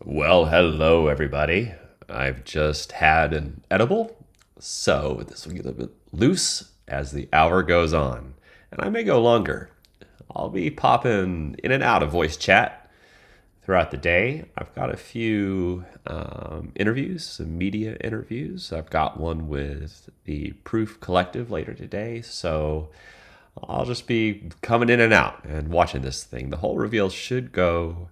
Well, hello, everybody. I've just had an edible, so this will get a bit loose as the hour goes on, and I may go longer. I'll be popping in and out of voice chat throughout the day. I've got a few interviews, some media interviews. I've got one with the Proof Collective later today, so I'll just be coming in and out and watching this thing. The whole reveal should go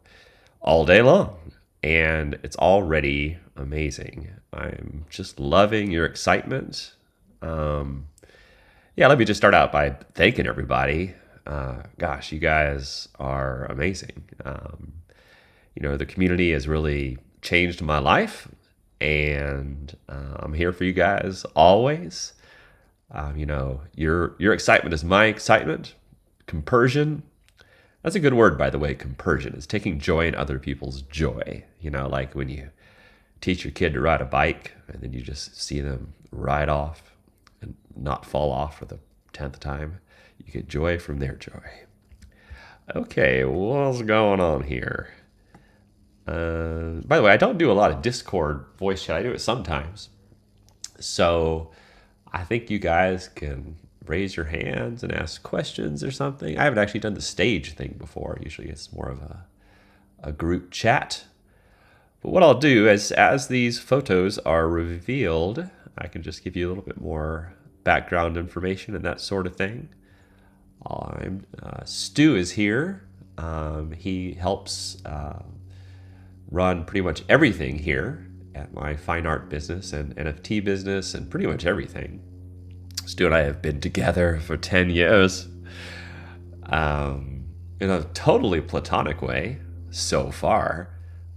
all day long, and it's already amazing. I'm just loving your excitement. Um, yeah, let me just start out by thanking everybody. Gosh, you guys are amazing. The community has really changed my life, and I'm here for you guys always. Your excitement is my excitement. Compersion, that's a good word, by the way. Compersion is taking joy in other people's joy. Like when you teach your kid to ride a bike and then you just see them ride off and not fall off for the 10th time. You get joy from their joy. Okay, what's going on here? By the way, I don't do a lot of Discord voice chat. I do it sometimes. So I think you guys can raise your hands and ask questions or something. I haven't actually done the stage thing before. Usually it's more of a group chat. But what I'll do is, as these photos are revealed, I can just give you a little bit more background information and that sort of thing. Stu is here. He helps run pretty much everything here at my fine art business and NFT business and pretty much everything. Stu and I have been together for 10 years in a totally platonic way so far.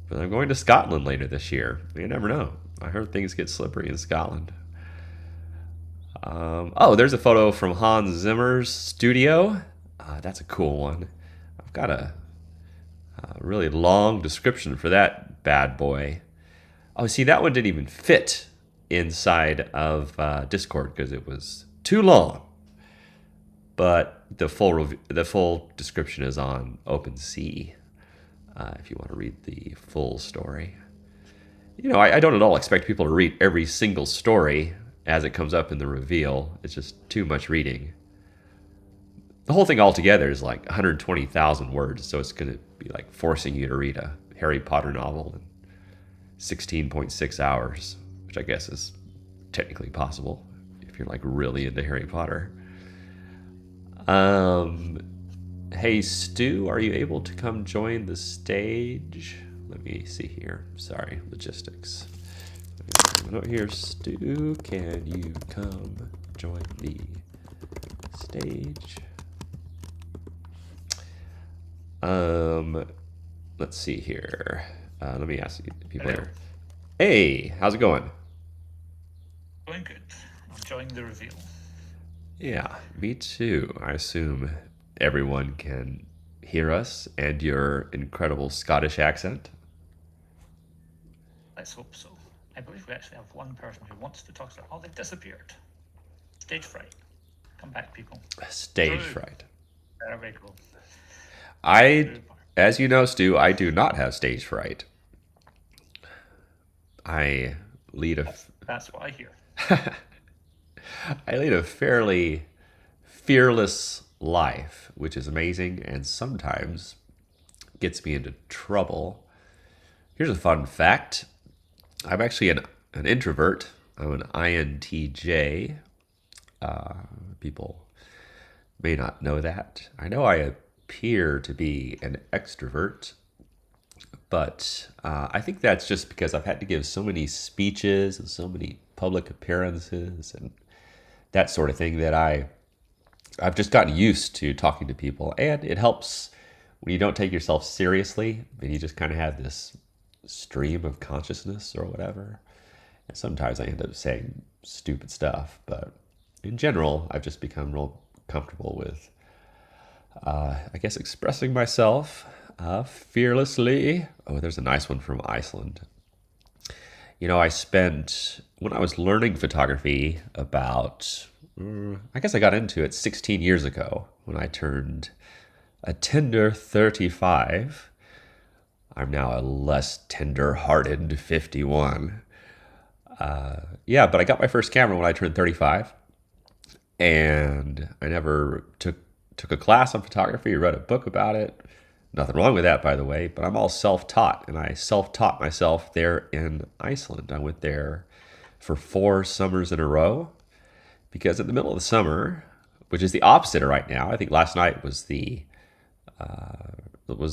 But I'm going to Scotland later this year. You never know. I heard things get slippery in Scotland. There's a photo from Hans Zimmer's studio. That's a cool one. I've got a really long description for that bad boy. Oh, see, that one didn't even fit inside of Discord because it was too long. But the full description is on OpenSea if you want to read the full story. I don't at all expect people to read every single story as it comes up in the reveal. It's just too much reading. The whole thing altogether is like 120,000 words, so it's going to be like forcing you to read a Harry Potter novel in 16.6 hours, which I guess is technically possible if you're like really into Harry Potter. Hey Stu, are you able to come join the stage? Let me see here. Sorry, logistics. Note here, Stu, can you come join the stage? Let's see here. Let me ask you people here. Hey, how's it going? Doing good. Enjoying the reveal. Yeah, me too. I assume everyone can hear us and your incredible Scottish accent. Let's hope so. I believe we actually have one person who wants to talk to. Oh, they've disappeared. Stage fright. Come back, people. Stage Drew. fright. There we go. I, as you know, Stu, I do not have stage fright. I lead a That's what I hear. I lead a fairly fearless life, which is amazing and sometimes gets me into trouble. Here's a fun fact. I'm actually an introvert. I'm an INTJ. People may not know that. I know I appear to be an extrovert, but I think that's just because I've had to give so many speeches and so many public appearances and that sort of thing that I've just gotten used to talking to people, and it helps when you don't take yourself seriously and you just kind of have this stream of consciousness or whatever. And sometimes I end up saying stupid stuff, but in general, I've just become real comfortable with, I guess, expressing myself fearlessly. Oh, there's a nice one from Iceland. I spent, when I was learning photography about, I guess I got into it 16 years ago when I turned a tender 35. I'm now a less tender-hearted 51. Yeah, but I got my first camera when I turned 35, and I never took a class on photography or read a book about it. Nothing wrong with that, by the way, but I'm all self-taught, and I self-taught myself there in Iceland. I went there for 4 summers in a row because in the middle of the summer, which is the opposite of right now, I think last night was the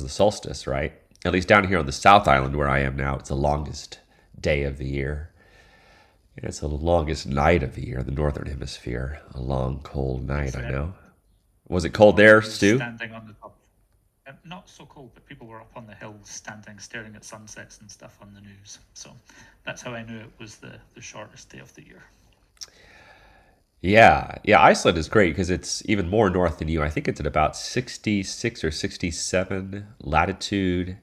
solstice, right? At least down here on the South Island where I am now, it's the longest day of the year. And it's the longest night of the year, the northern hemisphere. A long, cold night, I know. Was it cold there, Stu? Standing on the top. Not so cold, but people were up on the hills standing, staring at sunsets and stuff on the news. So that's how I knew it was the shortest day of the year. Yeah, yeah. Iceland is great because it's even more north than you. I think it's at about 66 or 67 latitude,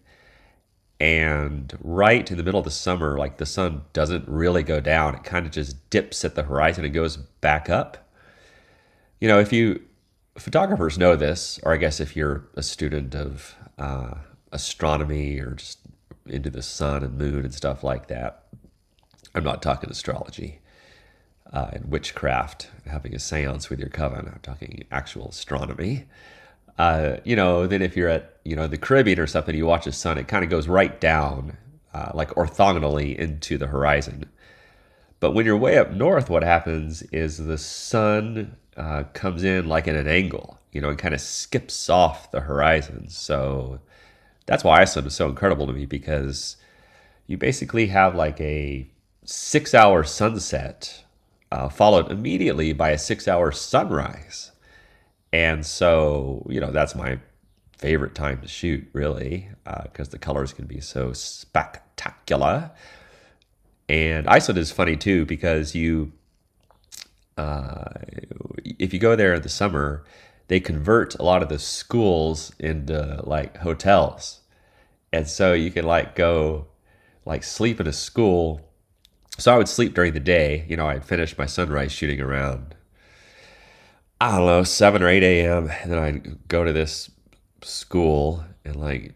and right in the middle of the summer, like the sun doesn't really go down. It kind of just dips at the horizon and goes back up. If you photographers know this, or I guess if you're a student of astronomy or just into the sun and moon and stuff like that. I'm not talking astrology and witchcraft, having a seance with your coven. I'm talking actual astronomy. Then if you're at, the Caribbean or something, you watch the sun, it kind of goes right down, like orthogonally into the horizon. But when you're way up north, what happens is the sun comes in like at an angle, and kind of skips off the horizon. So that's why Iceland is so incredible to me, because you basically have like a 6-hour sunset followed immediately by a 6-hour sunrise. And so, that's my favorite time to shoot, really, because the colors can be so spectacular. And Iceland is funny too because if you go there in the summer, they convert a lot of the schools into like hotels, and so you can like go like sleep in a school. So I would sleep during the day. I'd finish my sunrise shooting around, I don't know, 7 or 8 a.m. And then I'd go to this school and like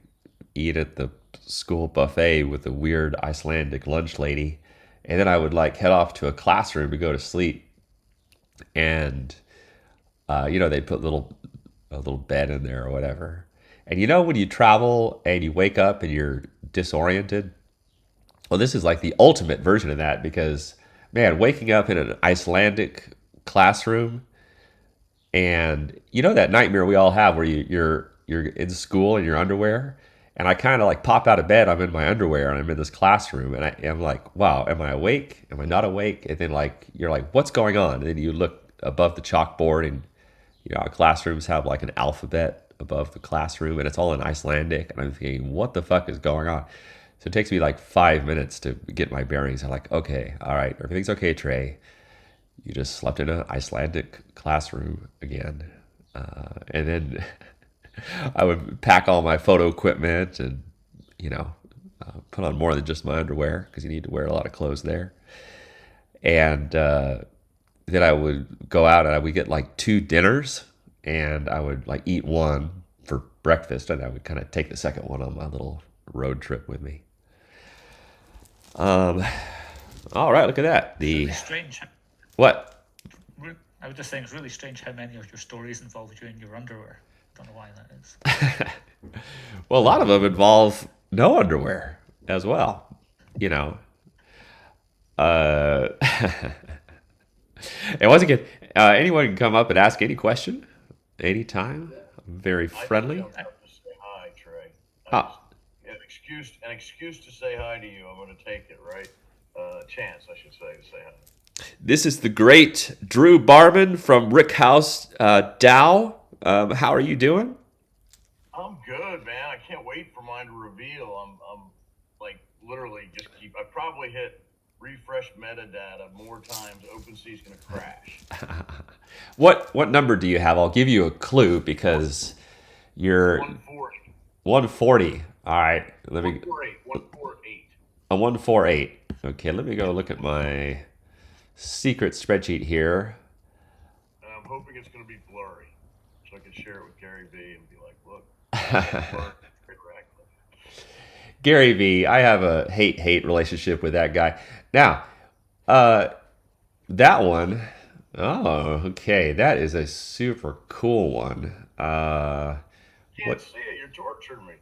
eat at the school buffet with the weird Icelandic lunch lady. And then I would like head off to a classroom to go to sleep. And they'd put a little bed in there or whatever. And when you travel and you wake up and you're disoriented, well, this is like the ultimate version of that, because man, waking up in an Icelandic classroom, and that nightmare we all have where you're in school in your underwear, and I kind of like pop out of bed, I'm in my underwear and I'm in this classroom, and I'm like, wow, am I awake? Am I not awake? And then like you're like, what's going on? And then you look above the chalkboard, and our classrooms have like an alphabet above the classroom, and it's all in Icelandic, and I'm thinking, what the fuck is going on? So it takes me like 5 minutes to get my bearings. I'm like, okay, all right, everything's okay, Trey. You just slept in an Icelandic classroom again. And then I would pack all my photo equipment and, put on more than just my underwear, because you need to wear a lot of clothes there. And then I would go out and I would get like 2 dinners, and I would like eat one for breakfast, and I would kind of take the second one on my little road trip with me. All right, look at that. Really strange. What? I was just saying, it's really strange how many of your stories involve you in your underwear. I don't know why that is. Well, a lot of them involve no underwear as well. Uh, and once again, anyone can come up and ask any question anytime. I'm very friendly. I just have to say hi, Trey. Ah, An excuse to say hi to you. I'm going to take it, right? Chance, I should say, to say hi. this is the great Drew Barman from Rickhouse Dow. How are you doing? I'm good, man. I can't wait for mine to reveal. I'm like literally just I probably hit refresh metadata more times. OpenSea's going to crash. What number do you have? I'll give you a clue, because you're 140. 140. All right, let me 148. a 148. Okay, let me go look at my secret spreadsheet here. And I'm hoping it's going to be blurry, so I can share it with Gary V and be like, look, Trey Ratcliff. Gary V. I have a hate relationship with that guy. Now, uh, that one, oh, okay, that is a super cool one. Can't What? see it. You're torturing me.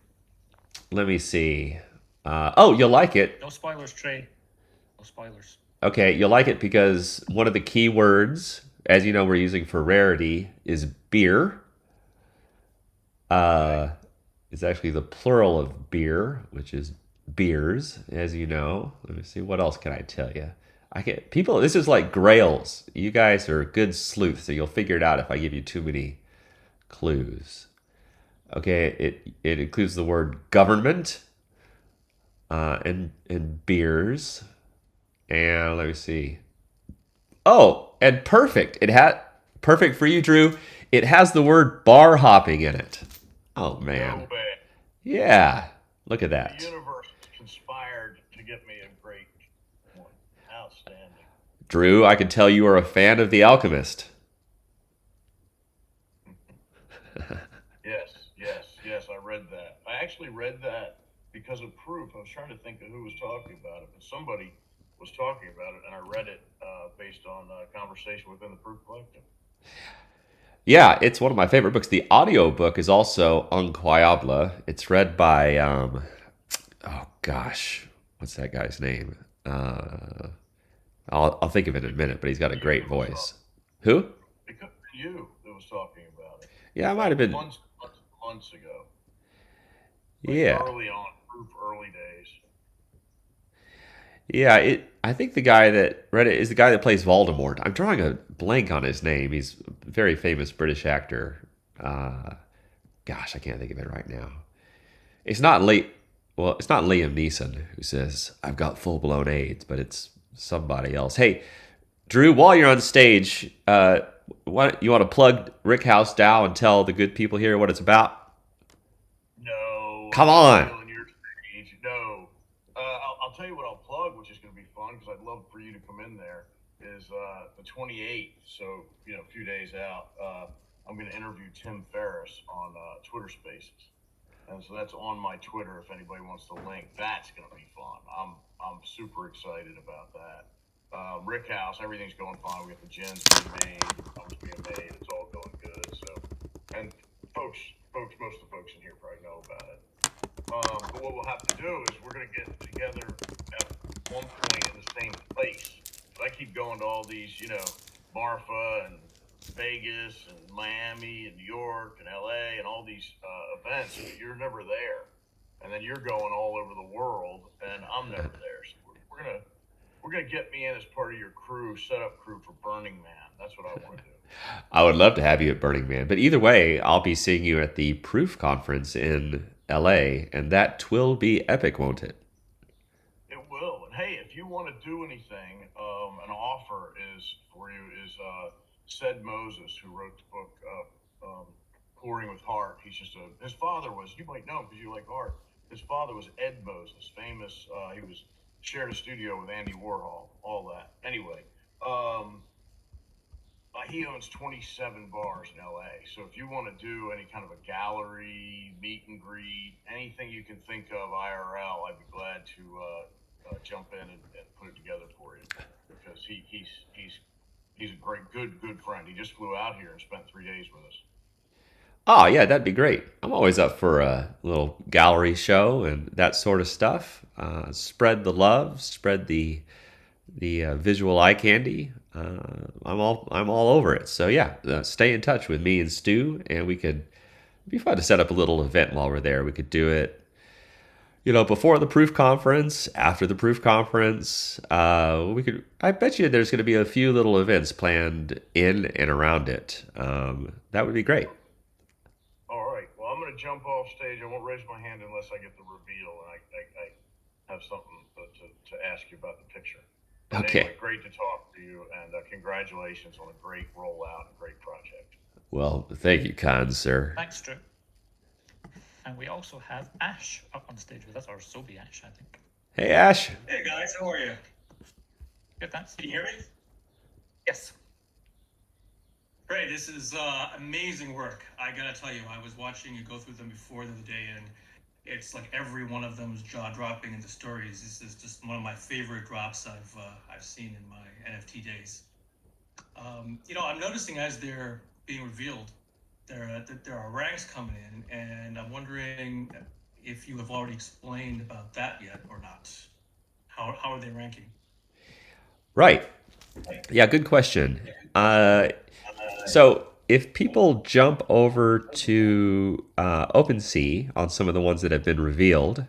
Let me see. Oh, you'll like it. No spoilers, Trey. No spoilers. Okay, you'll like it because one of the key words, as you know, we're using for rarity is beer. Okay. It's actually the plural of beer, which is beers, as you know. Let me see. What else can I tell you? I get people. This is like grails. You guys are good sleuths, so you'll figure it out if I give you too many clues. Okay, it includes the word government and beers, and let me see. Oh, and perfect. It had perfect for you, Drew. It has the word bar hopping in it. Oh No man, way. yeah. Look at The that, universe conspired to get me a great one. Outstanding. Drew. I can tell you are a fan of The Alchemist. Yes, yes, yes. I read that. I actually read that because of proof. I was trying to think of who was talking about it, but somebody was talking about it, and I read it based on a conversation within the Proof Collective. Yeah, it's one of my favorite books. The audio book is also Incroyable. It's read by oh gosh, what's that guy's name? I'll think of it in a minute, but he's got a You great was voice. talking. Who? It could be you that was talking about it. Yeah, I might Like have been. months ago. Like Yeah, early on, Proof early days. yeah. I think the guy that read it is the guy that plays Voldemort. I'm drawing a blank on his name. He's a very famous British actor. Uh, Gosh, I can't think of it right now. It's not late. Well, it's not Liam Neeson who says I've got full blown AIDS, but it's somebody else. Hey, Drew, while you're on stage, what you want to plug Rick House Dow and tell the good people here what it's about? No, Come I'm not on. stealing your stage. No. I'll tell you what I'll plug, which is going to be fun because I'd love for you to come in there, is the 28th. So, a few days out, I'm going to interview Tim Ferriss on Twitter Spaces. And so that's on my Twitter if anybody wants to link. That's going to be fun. I'm super excited about that. Rick House, everything's going fine. We got the gins being made, the films being made. It's all going good. So, and most of the folks in here probably know about it. But what we'll have to do is we're going to get together at one point in the same place. But I keep going to all these, Marfa and Vegas and Miami and New York and LA and all these events, but you're never there. And then you're going all over the world, and I'm never there. So we're gonna get me in as part of your crew, setup crew for Burning Man. That's what I want to do. I would love to have you at Burning Man, but either way, I'll be seeing you at the Proof Conference in LA, and that will be epic, won't it? It will. And hey, if you want to do anything, an offer is for you is Said Moses, who wrote the book Pouring with Heart. His father was, you might know him because you like art. His father was Ed Moses, famous. He was shared a studio with Andy Warhol, all that. Anyway, he owns 27 bars in LA. So if you want to do any kind of a gallery, meet and greet, anything you can think of IRL, I'd be glad to jump in and put it together for you because he's a great, good friend. He just flew out here and spent 3 days with us. Oh, yeah, that'd be great. I'm always up for a little gallery show and that sort of stuff. Spread the love, spread the visual eye candy. I'm all over it. So yeah, stay in touch with me and Stu, and it'd be fun to set up a little event while we're there. We could do it, before the proof conference, after the proof conference. We could. I bet you there's going to be a few little events planned in and around it. That would be great. All right. Well, I'm going to jump off stage. I won't raise my hand unless I get the reveal and I have something to ask you about the picture. But anyway, Okay. great to talk to you, and congratulations on a great rollout and great project. Well, thank you, kind sir. Thanks, Drew. And we also have Ash up on stage with us, or Sobe Ash, I think. Hey, Ash. Hey guys, how are you? Good, thanks. Can you hear me? Yes. Great, this is amazing work. I gotta tell you, I was watching you go through them before the other day, and it's like every one of them is jaw dropping in the stories. This is just one of my favorite drops I've seen in my NFT days. I'm noticing as they're being revealed, there are ranks coming in, and I'm wondering if you have already explained about that yet or not. How are they ranking? Right. Yeah, good question. So if people jump over to OpenSea on some of the ones that have been revealed,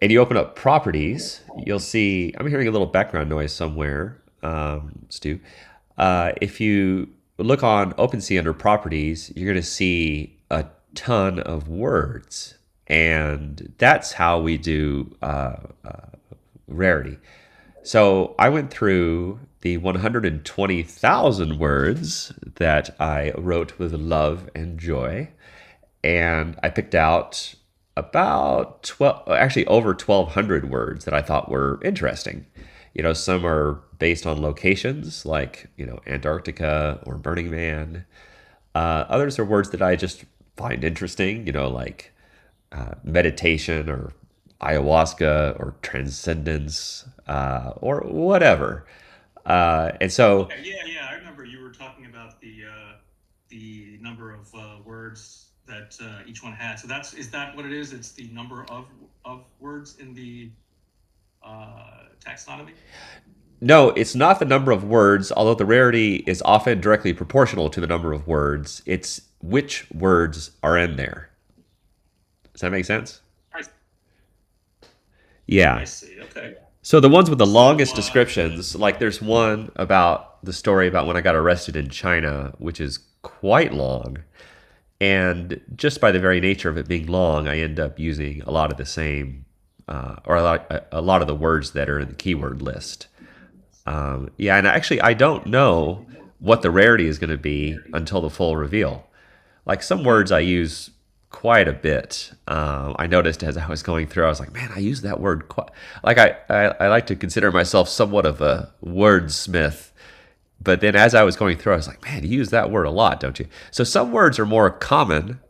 and you open up properties, you'll see. I'm hearing a little background noise somewhere, Stu. If you look on OpenSea under properties, you're going to see a ton of words, and that's how we do rarity. So I went through the 120,000 words that I wrote with love and joy, and I picked out about 12, actually over 1,200 words that I thought were interesting. Some are based on locations like, Antarctica or Burning Man. Others are words that I just find interesting, like meditation or ayahuasca or transcendence or whatever. And so, Okay, yeah. I remember you were talking about the number of words that each one had. So is that what it is? It's the number of words in the taxonomy. no, it's not the number of words, although the rarity is often directly proportional to the number of words. It's which words are in there. Does that make sense? I, I Yeah. see. Okay. So the ones with the So longest descriptions, like there's one about the story about when I got arrested in China, which is quite long. And just by the very nature of it being long, I end up using a lot of the same, or a lot of the words that are in the keyword list. Yeah, and actually, I don't know what the rarity is going to be until the full reveal. Like some words I use quite a bit. I noticed as I was going through, I was like, man, I use that word quite. Like I like to consider myself somewhat of a wordsmith. But then as I was going through, I was like, man, you use that word a lot, don't you? So some words are more common.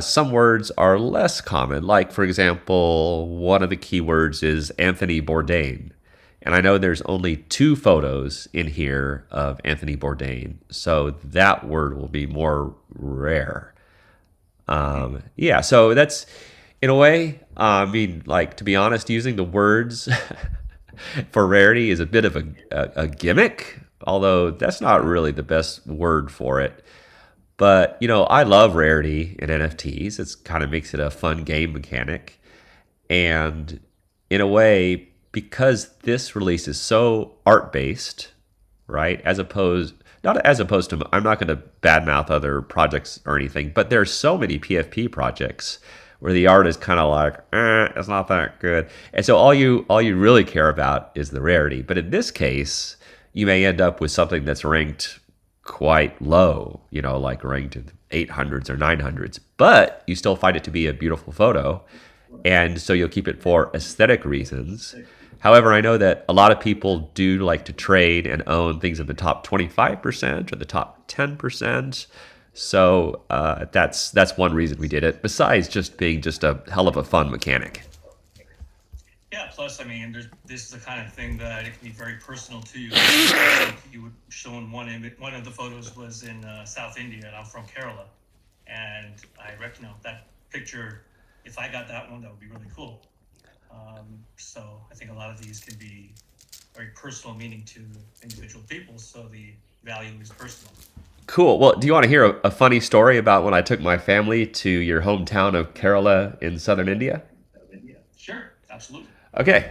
Some words are less common. Like, for example, one of the keywords is Anthony Bourdain. And I know there's only 2 photos in here of Anthony Bourdain. So that word will be more rare. Yeah, so that's in a way. I mean, like to be honest, using the words for rarity is a bit of a gimmick, although that's not really the best word for it. But I love rarity in NFTs. It's kind of makes it a fun game mechanic, and in a way, because this release is so art based, right? As opposed, not as opposed to, I'm not going to badmouth other projects or anything, but there's so many PFP projects where the art is kind of like, it's not that good, and so all you really care about is the rarity. But in this case, you may end up with something that's ranked quite low, like ranked in 800s or 900s, but you still find it to be a beautiful photo, and so you'll keep it for aesthetic reasons. However, I know that a lot of people do like to trade and own things in the top 25% or the top 10%. So that's one reason we did it. Besides just being just a hell of a fun mechanic. Yeah. Plus, I mean, this is the kind of thing that it can be very personal to you. Like you would shown one image. One of the photos was in South India, and I'm from Kerala, and I reckon that picture. If I got that one, that would be really cool. So I think a lot of these can be very personal meaning to individual people. So the value is personal. Cool. Well, do you want to hear a funny story about when I took my family to your hometown of Kerala in southern India? Sure, absolutely. Okay.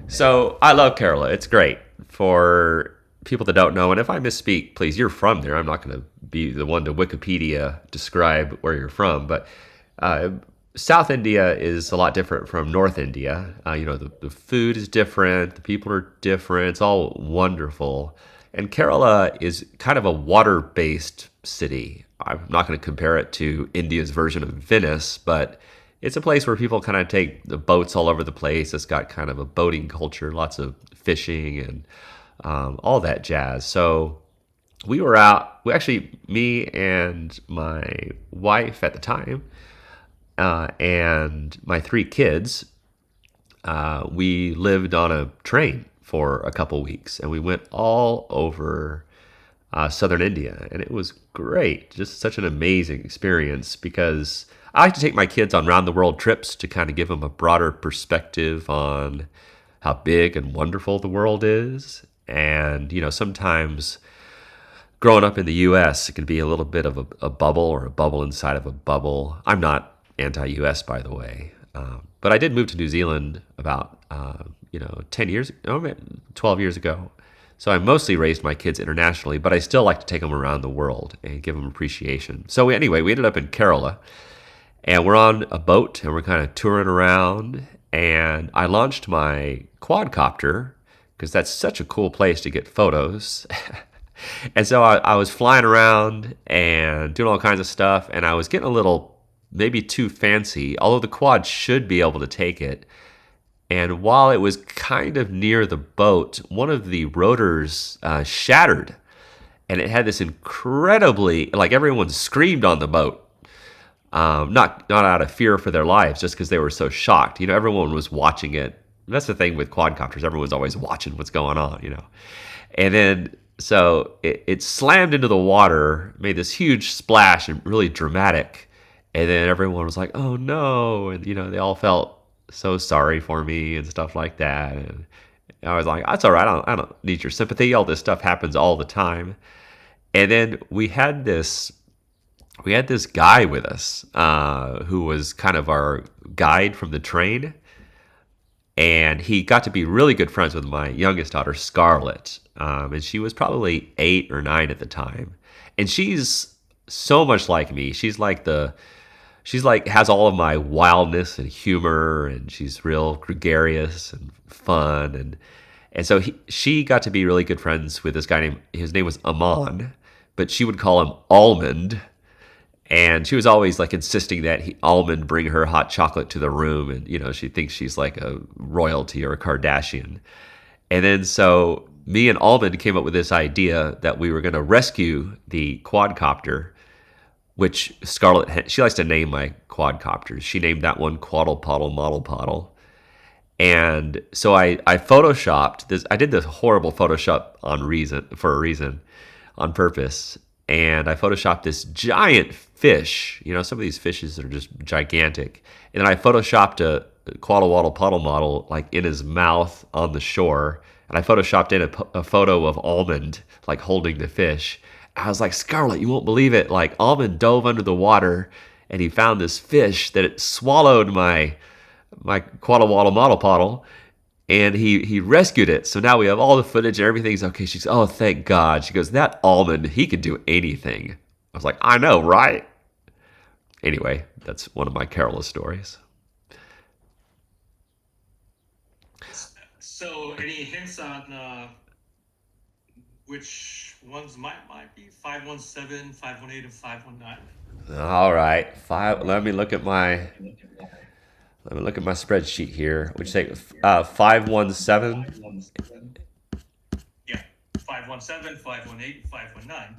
So I love Kerala. It's great. For people that don't know, and if I misspeak, please, you're from there. I'm not going to be the one to Wikipedia describe where you're from, but uh, South India is a lot different from North India. The food is different, the people are different, it's all wonderful. And Kerala is kind of a water based city. I'm not going to compare it to India's version of Venice, but it's a place where people kind of take the boats all over the place. It's got kind of a boating culture, lots of fishing and all that jazz. So we were out, we actually, me and my wife at the time, and my 3 kids, we lived on a train for a couple weeks, and we went all over southern India, and it was great. Just such an amazing experience because I like to take my kids on round the world trips to kind of give them a broader perspective on how big and wonderful the world is. And, sometimes growing up in the US, it can be a little bit of a bubble or a bubble inside of a bubble. I'm not anti US, by the way. But I did move to New Zealand about, 10 years, 12 years ago. So I mostly raised my kids internationally, but I still like to take them around the world and give them appreciation. So anyway, we ended up in Kerala, and we're on a boat and we're kind of touring around. And I launched my quadcopter because that's such a cool place to get photos. And so I was flying around and doing all kinds of stuff, and I was getting a little maybe too fancy, although the quad should be able to take it. And while it was kind of near the boat, one of the rotors shattered, and it had this incredibly, like, everyone screamed on the boat. Not out of fear for their lives, just because they were so shocked. Everyone was watching it. That's the thing with quadcopters; everyone's always watching what's going on. And then so it slammed into the water, made this huge splash and really dramatic. And then everyone was like, "Oh no!" And they all felt so sorry for me and stuff like that. And I was like, "That's all right. I don't need your sympathy. All this stuff happens all the time." And then we had this guy with us who was kind of our guide from the train, and he got to be really good friends with my youngest daughter, Scarlett, and she was probably 8 or 9 at the time, and she's so much like me. She's like has all of my wildness and humor, and she's real gregarious and fun, and so she got to be really good friends with this guy his name was Aman, but she would call him Almond. And she was always like insisting that Almond bring her hot chocolate to the room, and she thinks she's like a royalty or a Kardashian. And then so me and Almond came up with this idea that we were going to rescue the quadcopter, which Scarlett, she likes to name my quadcopters. She named that one Quaddle Poddle Model Poddle. And so I photoshopped this. I did this horrible Photoshop for a reason, on purpose. And I photoshopped this giant fish. Some of these fishes are just gigantic. And then I photoshopped a Quaddle Waddle Puddle model like in his mouth on the shore. And I photoshopped in a photo of Almond like holding the fish. I was like, "Scarlett, you won't believe it. Like, Almond dove under the water and he found this fish that it swallowed my Quaddle Waddle Model Poddle. And he rescued it. So now we have all the footage and everything's okay." She's, "Oh, thank God." She goes, "That Almond, he could do anything." I was like, "I know, right?" Anyway, that's one of my Kerala stories. So, any hints on which ones might be 517, 518, and 519? All right. Let me look at my spreadsheet here. Would you say 517? Yeah, 517, 518, 519.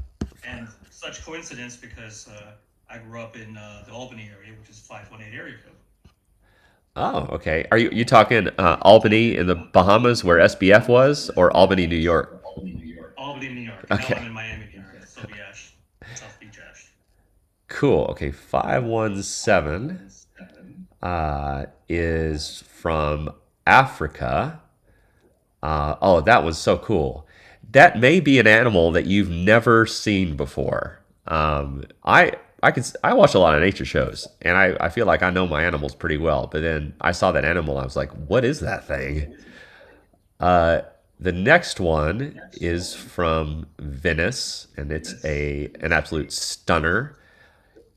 And such coincidence because I grew up in the Albany area, which is 518 area code. Oh, okay. Are you talking Albany in the Bahamas where SBF was, or Albany, New York? Albany, New York. Okay. Now I'm in Miami, New York. So South Beach Ash. Cool. Okay, 517 is from Africa. Oh, that was so cool. That may be an animal that you've never seen before. I watch a lot of nature shows, and I feel like I know my animals pretty well. But then I saw that animal, I was like, "What is that thing?" The next one is from Venice, and it's an absolute stunner.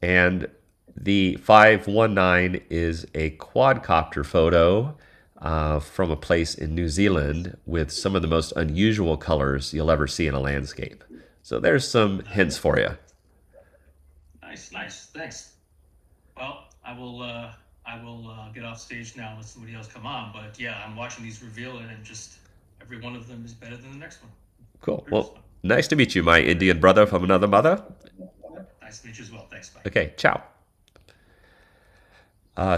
And the 519 is a quadcopter photo from a place in New Zealand with some of the most unusual colors you'll ever see in a landscape. So there's some hints for you. Nice. Thanks. Well, I will get off stage now and let somebody else come on. But yeah, I'm watching these reveal, and just every one of them is better than the next one. Cool. Well, nice to meet you, my Indian brother from another mother. Nice to meet you as well. Thanks. Bye. Okay, ciao.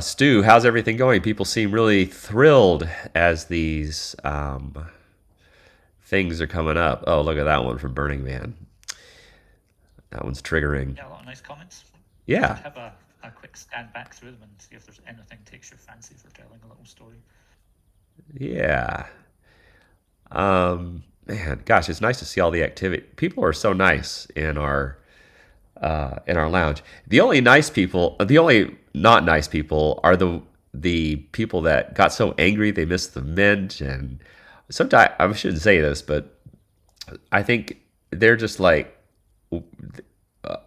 Stu, how's everything going? People seem really thrilled as these things are coming up. Oh, look at that one from Burning Man. That one's triggering. Yeah, a lot of nice comments. Yeah. Have a quick scan back through them and see if there's anything takes your fancy for telling a little story. Yeah. Man, gosh, it's nice to see all the activity. People are so nice in our lounge. The only nice people, the only not nice people, are the people that got so angry they missed the mint. And sometimes I shouldn't say this, but I think they're just like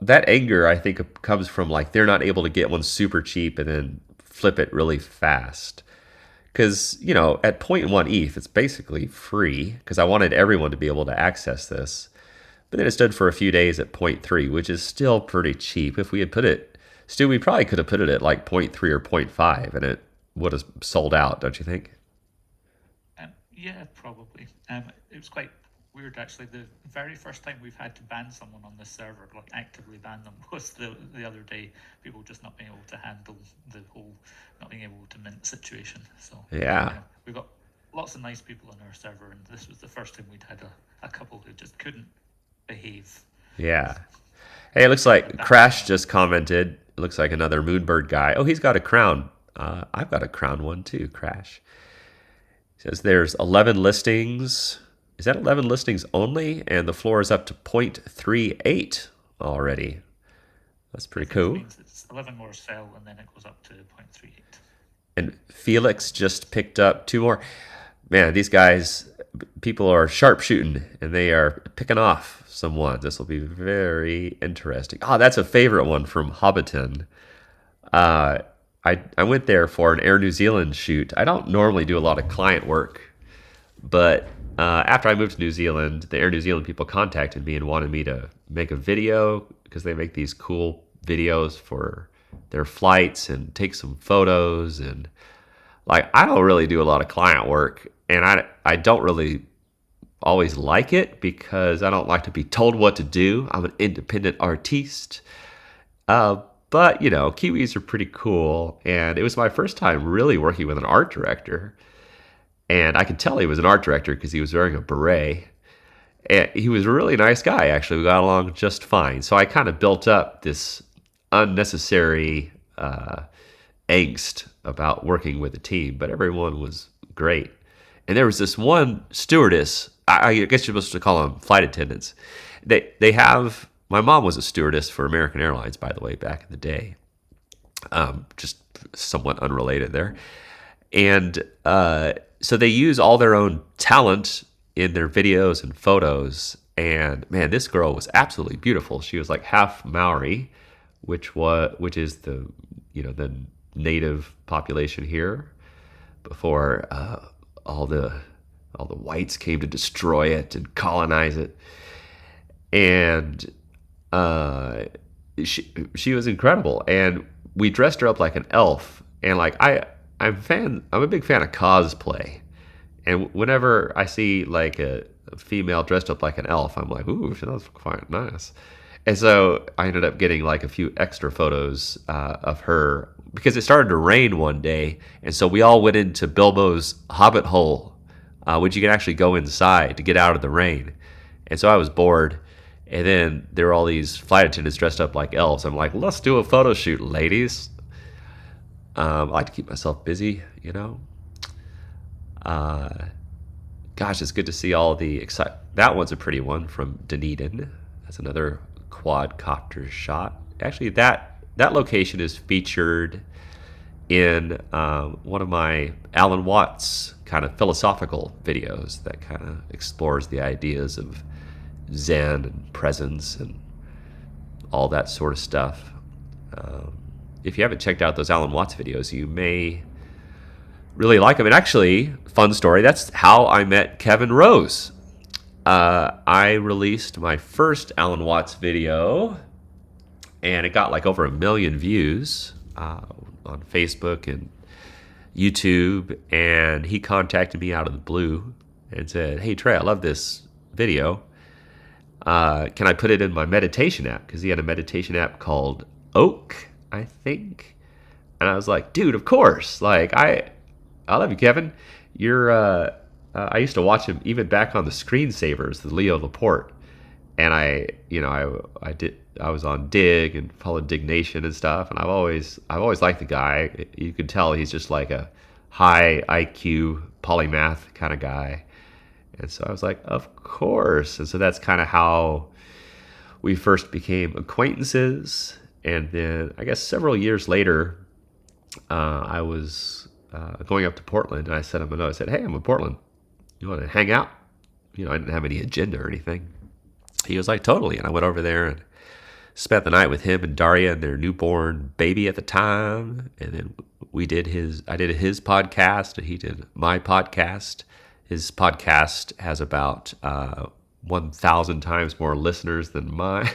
that anger. I think comes from like they're not able to get one super cheap and then flip it really fast. Because, you know, at point 0.1 ETH, it's basically free because I wanted everyone to be able to access this. But then it stood for a few days at point 0.3, which is still pretty cheap. If we had put it, Stu, we probably could have put it at like point 0.3 or point 0.5 and it would have sold out, don't you think? Yeah, probably. It was quite weird actually. The very first time we've had to ban someone on this server, like actively ban them, was the other day. People just not being able to handle the whole not being able to mint situation. So Yeah. we've got lots of nice people on our server, and this was the first time we'd had a couple who just couldn't behave. Yeah. Hey, it looks like Crash just commented. It looks like another Moonbird guy. Oh, he's got a crown. I've got a crown one too, Crash. Says there's 11 listings. Is that 11 listings only? And the floor is up to 0.38 already. That's pretty cool. Means it's 11 more sell, and then it goes up to 0.38. And Felix just picked up 2 more. Man, these guys, people are sharpshooting, and they are picking off someone. This will be very interesting. Oh, that's a favorite one from Hobbiton. I went there for an Air New Zealand shoot. I don't normally do a lot of client work, but after I moved to New Zealand, the Air New Zealand people contacted me and wanted me to make a video because they make these cool videos for their flights and take some photos. And like, I don't really do a lot of client work, and I don't really always like it because I don't like to be told what to do. I'm an independent artiste. But, you know, Kiwis are pretty cool. And it was my first time really working with an art director. And I could tell he was an art director because he was wearing a beret. And he was a really nice guy, actually. We got along just fine. So I kind of built up this unnecessary angst about working with a team. But everyone was great. And there was this one stewardess. I guess you're supposed to call them flight attendants. They have... My mom was a stewardess for American Airlines, by the way, back in the day. Just somewhat unrelated there. And so they use all their own talent in their videos and photos. And man, this girl was absolutely beautiful. She was like half Maori, which is the native population here before all the whites came to destroy it and colonize it. And she was incredible, and we dressed her up like an elf. And like I'm a big fan of cosplay, and whenever I see like a female dressed up like an elf, I'm like, ooh, that's quite nice. And so I ended up getting like a few extra photos of her because it started to rain one day, and so we all went into Bilbo's hobbit hole, which you can actually go inside to get out of the rain. And so I was bored. And then there were all these flight attendants dressed up like elves. I'm like, let's do a photo shoot, ladies. I like to keep myself busy, you know. Gosh, it's good to see all the that one's a pretty one from Dunedin. That's another quadcopter shot. Actually, that location is featured in one of my Alan Watts kind of philosophical videos that kind of explores the ideas of Zen and presence and all that sort of stuff. If you haven't checked out those Alan Watts videos, you may really like them. And actually, fun story, that's how I met Kevin Rose. I released my first Alan Watts video, and it got like over 1 million views on Facebook and YouTube. And he contacted me out of the blue and said, hey, Trey, I love this video. Can I put it in my meditation app? Because he had a meditation app called Oak, I think. And I was like, dude, of course. Like, I love you, Kevin. You're, I used to watch him even back on the screensavers, the Leo Laporte. And I was on Dig and followed Dig Nation and stuff. And I've always liked the guy. You could tell he's just like a high IQ polymath kind of guy. And so I was like, of course. And so that's kind of how we first became acquaintances. And then I guess several years later, I was going up to Portland, and I sent him a note. I said, "Hey, I'm in Portland. You want to hang out?" I didn't have any agenda or anything. He was like, "Totally." And I went over there and spent the night with him and Daria and their newborn baby at the time. And then I did his podcast, and he did my podcast. His podcast has about 1,000 times more listeners than mine.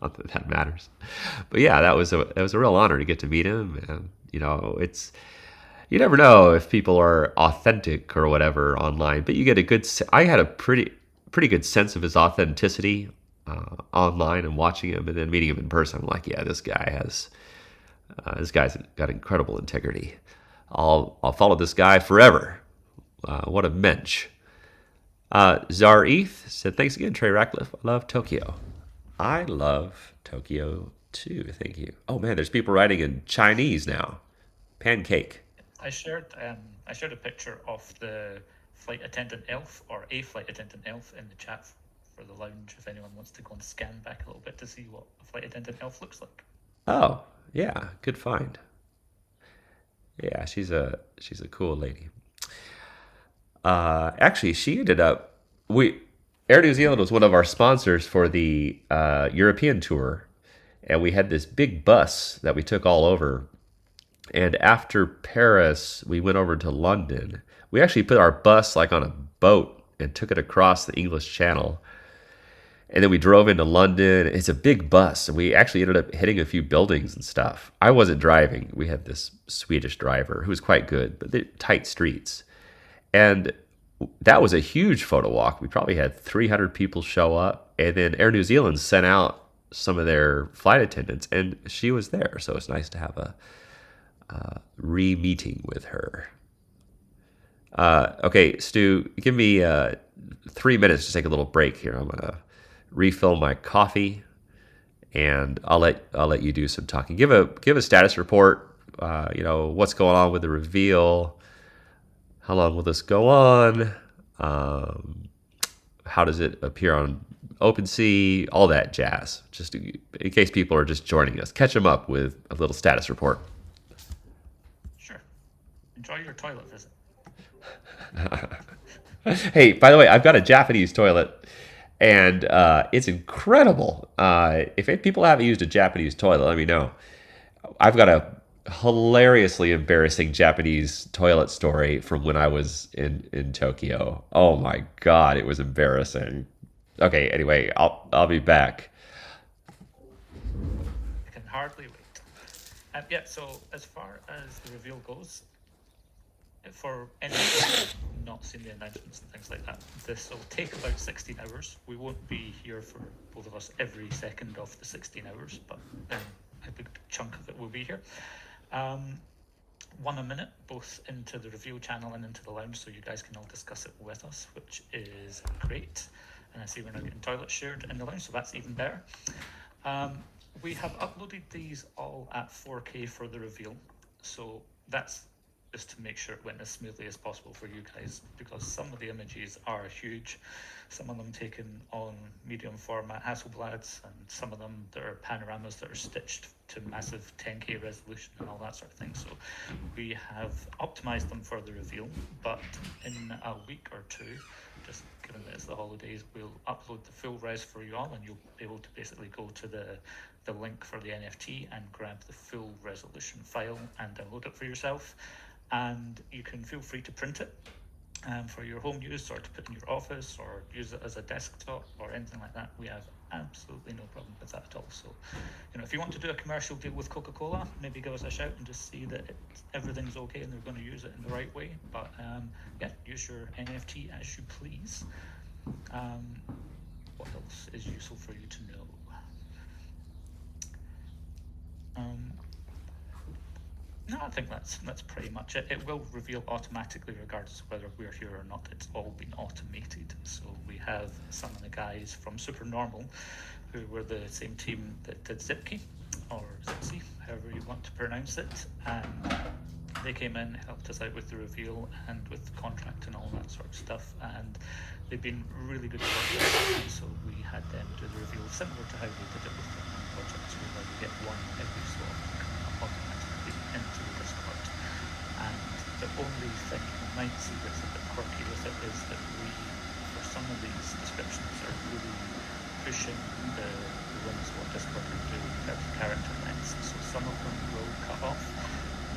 Not that that matters, but yeah, that was a real honor to get to meet him. And it's, you never know if people are authentic or whatever online, but you get a good. I had a pretty good sense of his authenticity online and watching him, and then meeting him in person. I'm like, yeah, this guy's got incredible integrity. I'll follow this guy forever. What a mensch. Zareth said, "Thanks again, Trey Ratcliff. I love Tokyo." I love Tokyo too. Thank you. Oh man, there's people writing in Chinese now. Pancake. I shared a picture of the flight attendant elf, or a flight attendant elf, in the chat for the lounge. If anyone wants to go and scan back a little bit to see what a flight attendant elf looks like. Oh yeah, good find. Yeah, she's a cool lady. Actually, she ended up Air New Zealand was one of our sponsors for the European tour, and we had this big bus that we took all over. And after Paris, we went over to London. We actually put our bus like on a boat and took it across the English Channel. And then we drove into London. It's a big bus, and we actually ended up hitting a few buildings and stuff. I wasn't driving. We had this Swedish driver who was quite good, but they're tight streets. And that was a huge photo walk. We probably had 300 people show up. And then Air New Zealand sent out some of their flight attendants, and she was there. So it's nice to have a re-meeting with her. Okay, Stu, give me 3 minutes to take a little break here. I'm gonna refill my coffee, and I'll let you do some talking. Give a status report. What's going on with the reveal. How long will this go on? How does it appear on OpenSea? All that jazz. Just in case people are just joining us, catch them up with a little status report. Sure. Enjoy your toilet visit. Hey, by the way, I've got a Japanese toilet, and it's incredible. If people haven't used a Japanese toilet, let me know. I've got a hilariously embarrassing Japanese toilet story from when I was in Tokyo. Oh my god, it was embarrassing. Okay, anyway, I'll be back. I can hardly wait. Yeah, so as far as the reveal goes, for anyone who's not seen the announcements and things like that, this will take about 16 hours. We won't be here for both of us every second of the 16 hours, but a big chunk of it will be here. 1 a minute, both into the review channel and into the lounge, so you guys can all discuss it with us, which is great. And I see we're now getting toilets shared in the lounge, so that's even better. We have uploaded these all at 4K for the reveal, so that's just to make sure it went as smoothly as possible for you guys, because some of the images are huge, some of them taken on medium format Hasselblads, and some of them that are panoramas that are stitched to massive 10K resolution and all that sort of thing. So we have optimized them for the reveal, but in a week or two, just given that it's the holidays, we'll upload the full res for you all, and you'll be able to basically go to the link for the NFT and grab the full resolution file and download it for yourself. And you can feel free to print it for your home use, or to put in your office, or use it as a desktop or anything like that. We have absolutely no problem with that at all. So, if you want to do a commercial deal with Coca-Cola, maybe give us a shout and just see that everything's okay and they're going to use it in the right way. But yeah, use your NFT as you please. What else is useful for you to know? No, I think that's pretty much it. It will reveal automatically, regardless of whether we're here or not. It's all been automated. So we have some of the guys from Supernormal, who were the same team that did Zipkey, or Zipsy, however you want to pronounce it. And they came in, helped us out with the reveal and with the contract and all that sort of stuff. And they've been really good to work with. And so we had them do the reveal similar to how we did it with the projects, where we get one every so often coming up automatically into the Discord. And the only thing you might see that's a bit quirky with it is that we, for some of these descriptions, are really pushing the limits of what Discord can do in terms of character lengths. So some of them will cut off.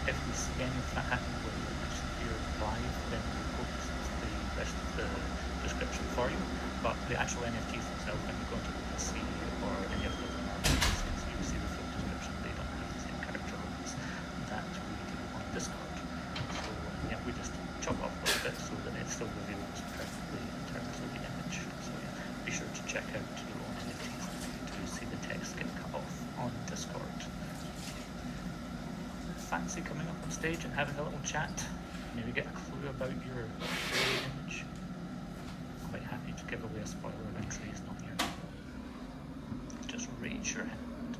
If we see any of that happen where you're actually here live, then we'll post the rest of the description for you. But the actual NFTs themselves, when you go into OpenSea or any of the other markets, you see the full description. They don't have the same character limits that we do on Discord. So yeah, we just chop off a little bit so that it still reveals perfectly in terms of the image. So yeah, be sure to check out your own NFTs to see the text get cut off on Discord. Fancy coming up on stage and having a little chat, maybe get a clue about your image. Quite happy to give away a spoiler when Trey's not here. Just raise your hand.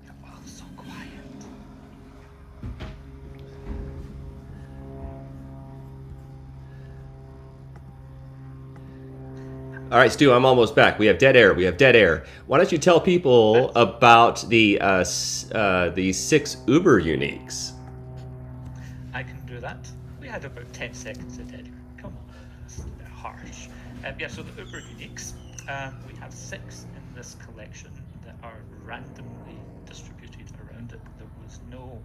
You're all so quiet. All right, Stu, I'm almost back. We have dead air. Why don't you tell people about the 6 Uber uniques? I can do that. We had about 10 seconds of dead air. Come on, that's a bit harsh. Yeah, so the Uber uniques, we have 6 in this collection that are randomly distributed around it. There was no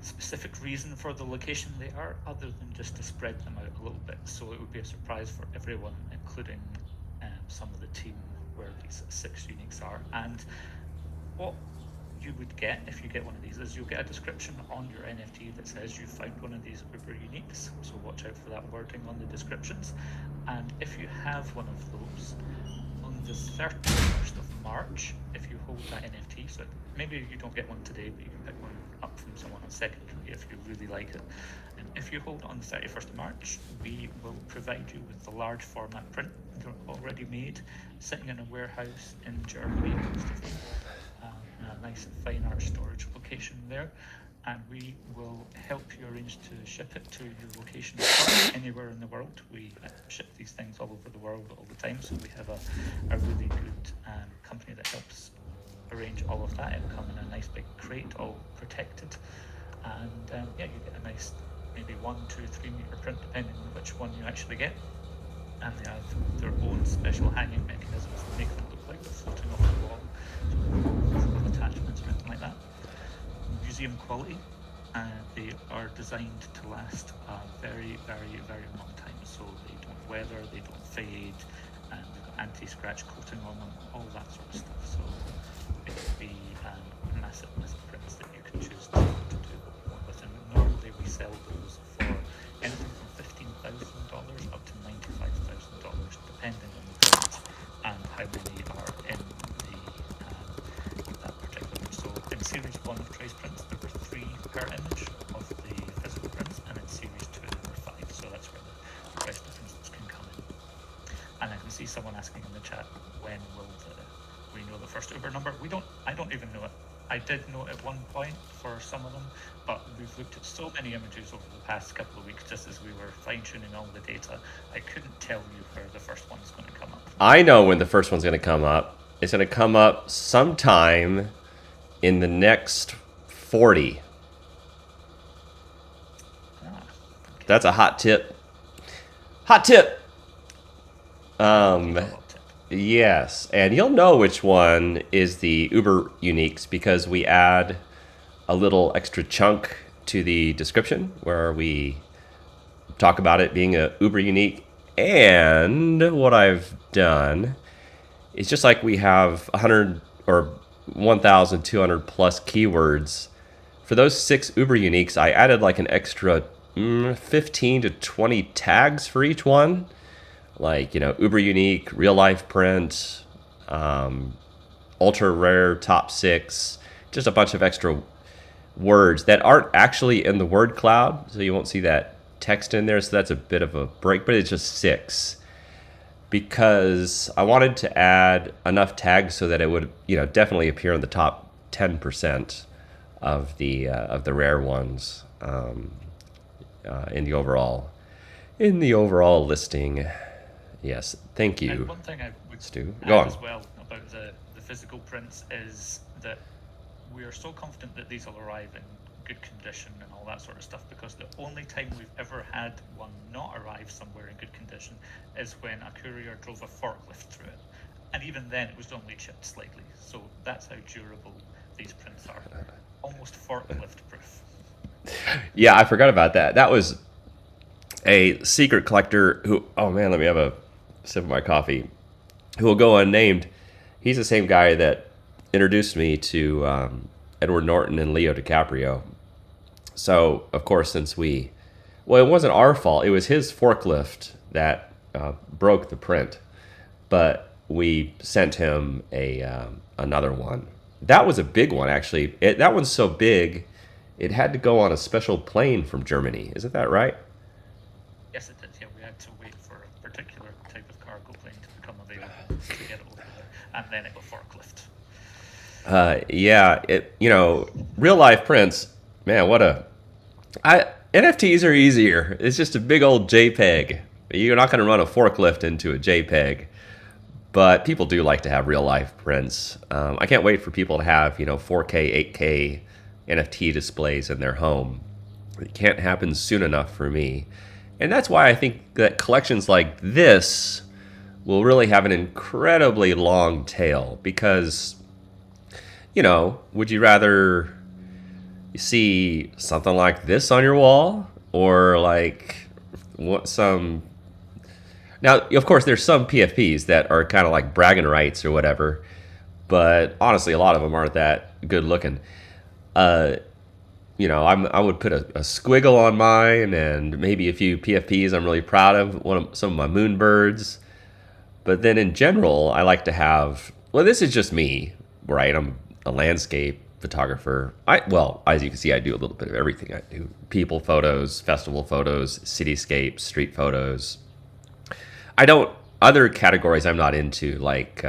specific reason for the location they are, other than just to spread them out a little bit, so it would be a surprise for everyone, including some of the team, where these 6 uniques are. And what you would get if you get one of these is you'll get a description on your NFT that says you found one of these Uber uniques, so watch out for that wording on the descriptions. And if you have one of those, on the 31st of March, if you hold that NFT, so maybe you don't get one today, but you can pick one up from someone on secondary if you really like it. And if you hold it on the 31st of March, we will provide you with the large format print. They're already made, sitting in a warehouse in Germany, a nice fine art storage location there. And we will help you arrange to ship it to your location anywhere in the world. We ship these things all over the world all the time, so we have a really good company that helps arrange all of that. It'll come in a nice big crate, all protected. And yeah, you get a nice maybe 1, 2, 3 meter print, depending on which one you actually get. And they have their own special hanging mechanisms that make them look like they're floating off the wall, so with attachments or anything like that. Museum quality. They are designed to last a very, very, very long time, so they don't weather, they don't fade, and they've got anti-scratch coating on them, all that sort of stuff. So it could be massive prints that you can choose to do with. And normally we sell those for anything from $15,000 up to $95,000, depending on the print and how many are in that particular. So in series 1 of Trey's prints, there were 3 per image of the physical prints, and in series 2 there were 5. So that's where the price differences can come in. And I can see someone asking in the chat, when will we know the first Uber number? I don't even know it. I did know at one point for some of them, but we've looked at so many images over the past couple of weeks, just as we were fine-tuning all the data, I couldn't tell you where the first one's going to come up. I know when the first one's going to come up. It's going to come up sometime in the next 40. Okay. That's a hot tip. Hot tip! Yes, and you'll know which one is the Uber uniques because we add a little extra chunk to the description where we talk about it being a Uber unique. And what I've done is just like we have 100 or 1,200 plus keywords. For those 6 Uber uniques, I added like an extra 15 to 20 tags for each one. Like, Uber unique, real life print, ultra rare top 6, just a bunch of extra words that aren't actually in the word cloud, so you won't see that text in there. So that's a bit of a break, but it's just 6 because I wanted to add enough tags so that it would, definitely appear in the top 10% of the rare ones in the overall listing. Yes, thank you. And one thing I would Stu. add Go on. as well about the physical prints is that we are so confident that these will arrive in good condition and all that sort of stuff, because the only time we've ever had one not arrive somewhere in good condition is when a courier drove a forklift through it. And even then it was only chipped slightly. So that's how durable these prints are. Almost forklift proof. Yeah, I forgot about that. That was a secret collector who, oh man, let me have a sip of my coffee, who will go unnamed. He's the same guy that introduced me to Edward Norton and Leo DiCaprio. So, of course, it wasn't our fault. It was his forklift that broke the print, but we sent him another one. That was a big one, actually. That one's so big, it had to go on a special plane from Germany. Isn't that right? Yes, it did. Yeah, we had to wait for a particular type of cargo plane to become available to get it over there, and then it was forklift. Real life prints, man, NFTs are easier. It's just a big old JPEG. You're not going to run a forklift into a JPEG, but people do like to have real life prints. I can't wait for people to have 4K, 8K NFT displays in their home. It can't happen soon enough for me, and that's why I think that collections like this will really have an incredibly long tail, because would you rather see something like this on your wall, or like now, of course, there's some PFPs that are kind of like bragging rights or whatever, but honestly, a lot of them aren't that good looking. I would put a squiggle on mine and maybe a few PFPs I'm really proud of, some of my moonbirds. But then in general, I like to have, well, this is just me, right? I'm a landscape photographer. As you can see, I do a little bit of everything. I do people photos, festival photos, cityscapes, street photos. Other categories I'm not into, like,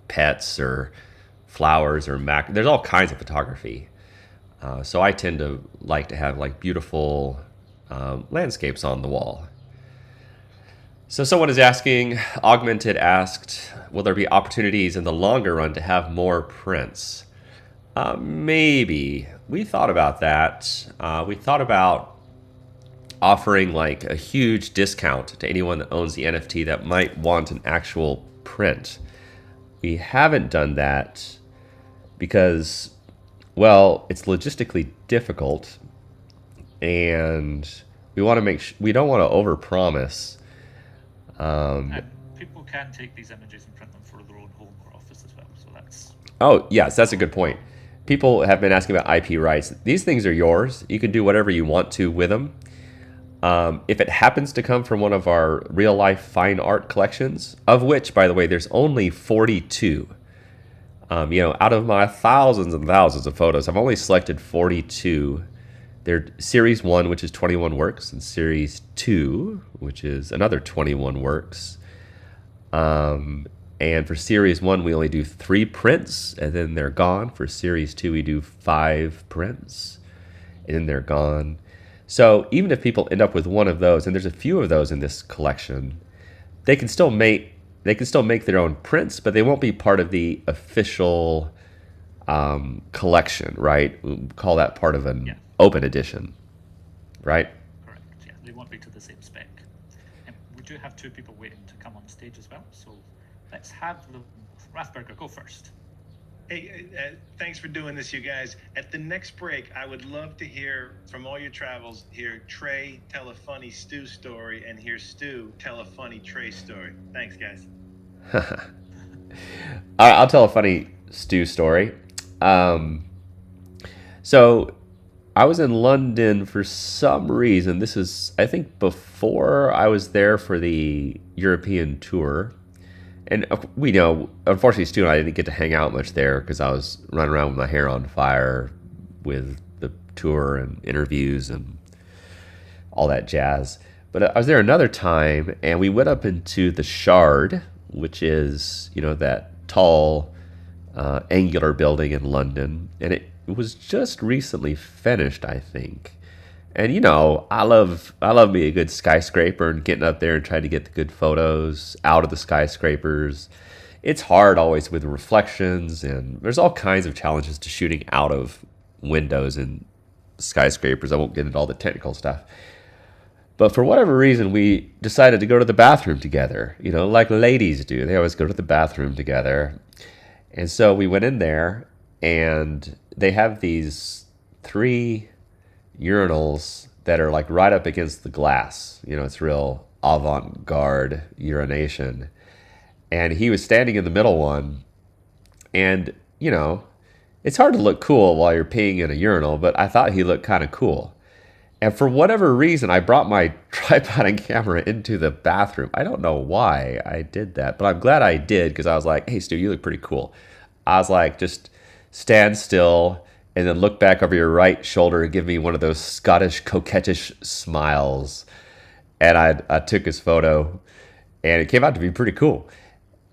pets or flowers or there's all kinds of photography. So I tend to like to have like beautiful landscapes on the wall. So someone is asking, Augmented asked, will there be opportunities in the longer run to have more prints? Maybe. We thought about that. We thought about offering like a huge discount to anyone that owns the NFT that might want an actual print. We haven't done that because, well, it's logistically difficult, and we want to we don't want to overpromise. And people can take these images and print them for their own home or office as well. So that's... Oh, yes, that's a good point. People have been asking about IP rights. These things are yours. You can do whatever you want to with them. If it happens to come from one of our real-life fine art collections, of which, by the way, there's only 42. Out of my thousands and thousands of photos, I've only selected 42. They're Series 1, which is 21 works, and Series 2, which is another 21 works. And for Series 1, we only do 3 prints, and then they're gone. For Series 2, we do 5 prints, and then they're gone. So even if people end up with one of those, and there's a few of those in this collection, they can still make their own prints, but they won't be part of the official collection, right? We'll call that part of an open edition, right? Correct, yeah. They won't be to the same spec. And we do have 2 people waiting to come on stage as well, so let's have Rathberger go first. Hey, thanks for doing this, you guys. At the next break, I would love to hear from all your travels, hear Trey tell a funny Stu story, and hear Stu tell a funny Trey story. Thanks, guys. I'll tell a funny Stu story. So I was in London for some reason. This is, I think, before I was there for the European tour. And we know, unfortunately, Stu and I didn't get to hang out much there because I was running around with my hair on fire with the tour and interviews and all that jazz. But I was there another time, and we went up into the Shard, which is, that tall, angular building in London, and it was just recently finished, I think. And I love me a good skyscraper and getting up there and trying to get the good photos out of the skyscrapers. It's hard always with reflections, and there's all kinds of challenges to shooting out of windows and skyscrapers. I won't get into all the technical stuff. But for whatever reason, we decided to go to the bathroom together, like ladies do. They always go to the bathroom together. And so we went in there, and they have these 3 urinals that are like right up against the glass. It's real avant-garde urination. And he was standing in the middle one, and it's hard to look cool while you're peeing in a urinal, but I thought he looked kind of cool. And for whatever reason, I brought my tripod and camera into the bathroom. I don't know why I did that, but I'm glad I did, because I was like, hey, Stu, you look pretty cool. I was like, just stand still and then look back over your right shoulder and give me one of those Scottish coquettish smiles. And I took his photo, and it came out to be pretty cool.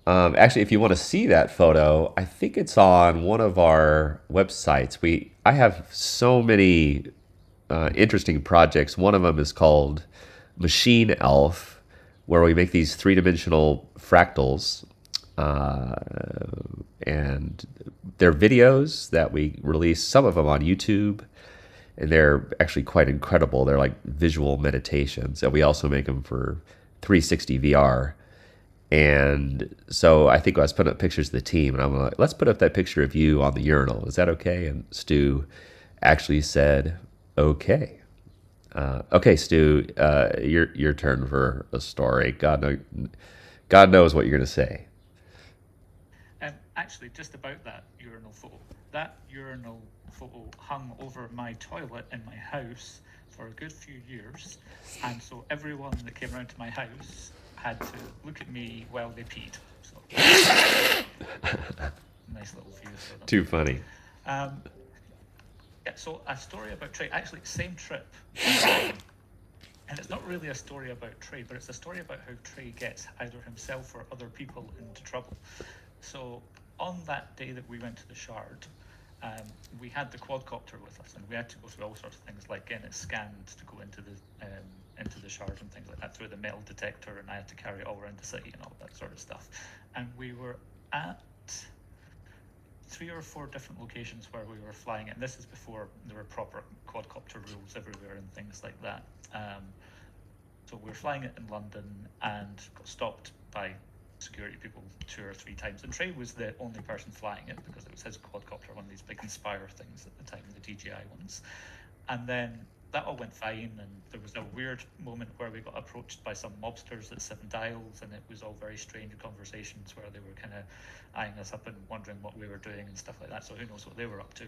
Actually, if you want to see that photo, I think it's on one of our websites. I have so many interesting projects. One of them is called Machine Elf, where we make these 3-dimensional fractals, and they're videos that we release, some of them on YouTube, and they're actually quite incredible. They're like visual meditations, and we also make them for 360 VR. And so I think I was putting up pictures of the team, and I'm like, let's put up that picture of you on the urinal. Is that okay? And Stu actually said, okay. Okay, Stu, your turn for a story. God knows what you're going to say. Actually, just about that urinal photo. That urinal photo hung over my toilet in my house for a good few years, and so everyone that came around to my house had to look at me while they peed. So nice little view for them. Too funny. Yeah, so a story about Trey. Actually, same trip. And it's not really a story about Trey, but it's a story about how Trey gets either himself or other people into trouble. So on that day that we went to the Shard, we had the quadcopter with us, and we had to go through all sorts of things, like getting it scanned to go into the Shard and things like that through the metal detector, and I had to carry it all around the city and all that sort of stuff. And we were at 3 or 4 different locations where we were flying it, and this is before there were proper quadcopter rules everywhere and things like that. So we were flying it in London and got stopped by security people 2 or 3 times, and Trey was the only person flying it because it was his quadcopter, one of these big Inspire things at the time, the DJI ones. And then that all went fine, and there was a weird moment where we got approached by some mobsters at 7 Dials, and it was all very strange conversations where they were kind of eyeing us up and wondering what we were doing and stuff like that, so who knows what they were up to.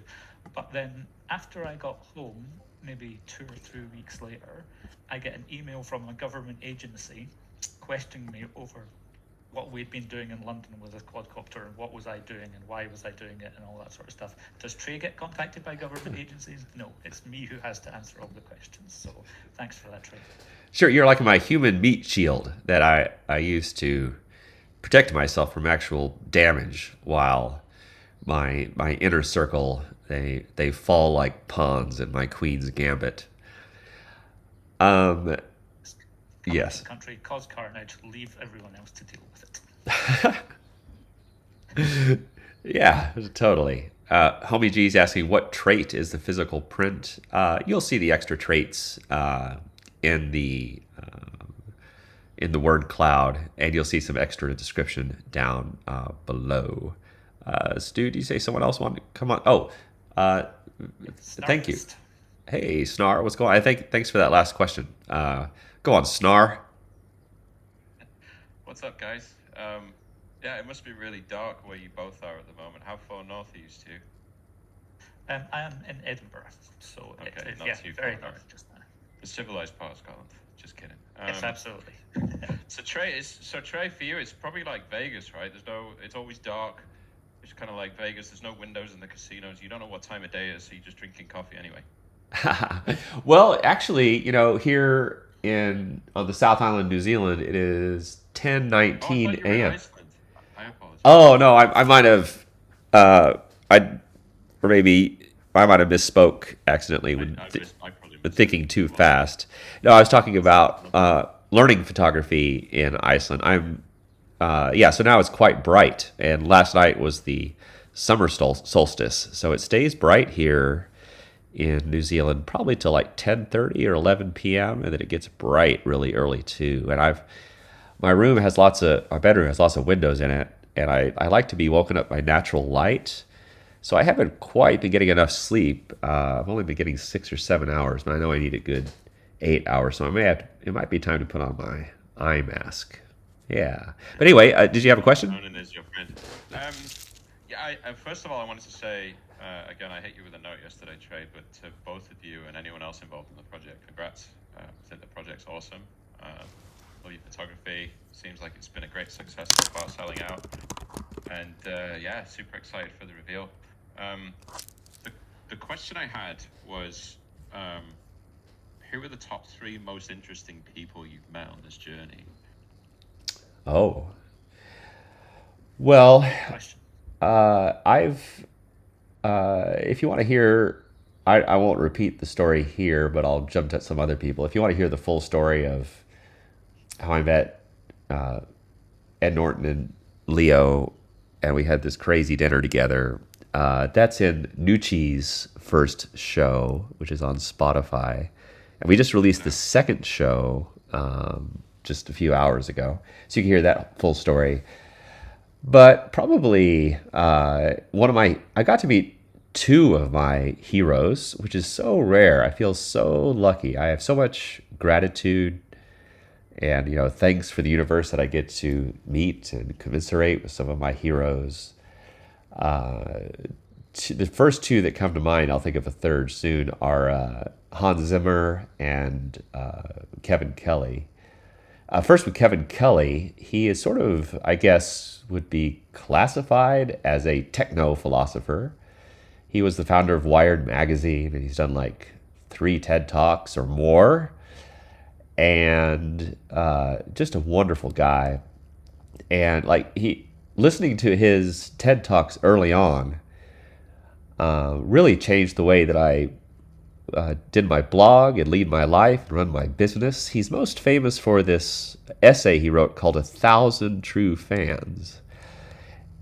But then after I got home, maybe 2 or 3 weeks later, I get an email from a government agency questioning me over what we'd been doing in London with a quadcopter, and what was I doing and why was I doing it and all that sort of stuff. Does Trey get contacted by government agencies? No, it's me who has to answer all the questions. So thanks for that, Trey. Sure, you're like my human meat shield that I use to protect myself from actual damage, while my inner circle, they fall like pawns in my queen's gambit. Yes. Country, cause carnage, leave everyone else to deal with it. Yeah, totally. Homie G's asking, what trait is the physical print? You'll see the extra traits in the word cloud, and you'll see some extra description down below. Stu, do you say someone else wanted to come on? Oh, thank you. Hey, Snar, what's going on? Thanks for that last question. Go on, Snar. What's up, guys? Yeah, it must be really dark where you both are at the moment. How far north are you two? I am in Edinburgh, so Okay, it's not yeah, too very far dark just now. The civilized part of Scotland. Just kidding. Yes, absolutely. So Trey, for you, it's probably like Vegas, right? It's always dark. It's kind of like Vegas. There's no windows in the casinos. You don't know what time of day it is, so you're just drinking coffee anyway. Well, actually, here on the South Island, New Zealand, it is Oh, I 10:19 thought you were in a.m. Iceland. I apologize. Oh no, I might have, I or maybe I might have misspoke accidentally when I probably when missed thinking it. too fast. No, I was talking about learning photography in Iceland. Yeah. So now it's quite bright, and last night was the summer solstice, so it stays bright here in New Zealand probably till like 10:30 or 11 p.m. and then it gets bright really early too. And my bedroom has lots of windows in it, and I like to be woken up by natural light. So I haven't quite been getting enough sleep. I've only been getting 6 or 7 hours, but I know I need a good 8 hours. So it might be time to put on my eye mask. Yeah. But anyway, did you have a question? Conan is your friend. Yeah. First of all, I wanted to say again, I hit you with a note yesterday, Trey, but to both of you and anyone else involved in the project, congrats. I think the project's awesome. Love your photography. Seems like it's been a great success so far, selling out. And yeah, super excited for the reveal. The question I had was, who are the top 3 most interesting people you've met on this journey? Oh. Well, Question. if you want to hear, I won't repeat the story here, but I'll jump to some other people. If you want to hear the full story of how I met Ed Norton and Leo, and we had this crazy dinner together, that's in Nucci's first show, which is on Spotify. And we just released the second show just a few hours ago. So you can hear that full story. But probably I got to meet 2 of my heroes, which is so rare. I feel so lucky. I have so much gratitude and, thanks for the universe that I get to meet and commiserate with some of my heroes. The first 2 that come to mind, I'll think of a third soon, are Hans Zimmer and Kevin Kelly. First with Kevin Kelly, he is sort of, I guess, would be classified as a techno-philosopher. He was the founder of Wired magazine, and he's done like 3 TED Talks or more. And just a wonderful guy. And listening to his TED Talks early on really changed the way that I did my blog and lead my life and run my business. He's most famous for this essay he wrote called 1,000 True Fans.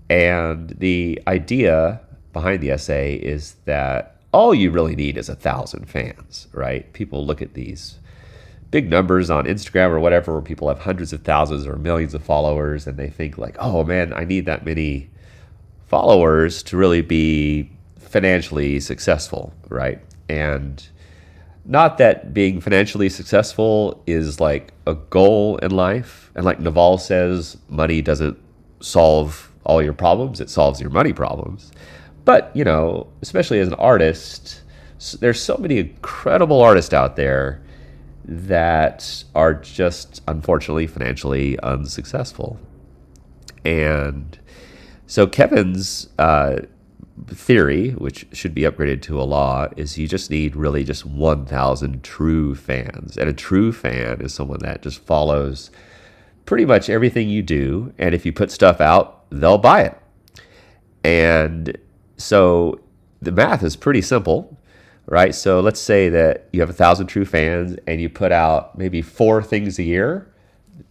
And the idea behind the essay is that all you really need is 1,000 fans, right? People look at these big numbers on Instagram or whatever, where people have hundreds of thousands or millions of followers, and they think like, oh man, I need that many followers to really be financially successful, right? And not that being financially successful is like a goal in life. And like Naval says, money doesn't solve all your problems, it solves your money problems. But, especially as an artist, there's so many incredible artists out there that are just unfortunately financially unsuccessful. And so Kevin's theory, which should be upgraded to a law, is you just need really just 1,000 true fans. And a true fan is someone that just follows pretty much everything you do. And if you put stuff out, they'll buy it. And so the math is pretty simple, right? So let's say that you have 1,000 true fans and you put out maybe 4 things a year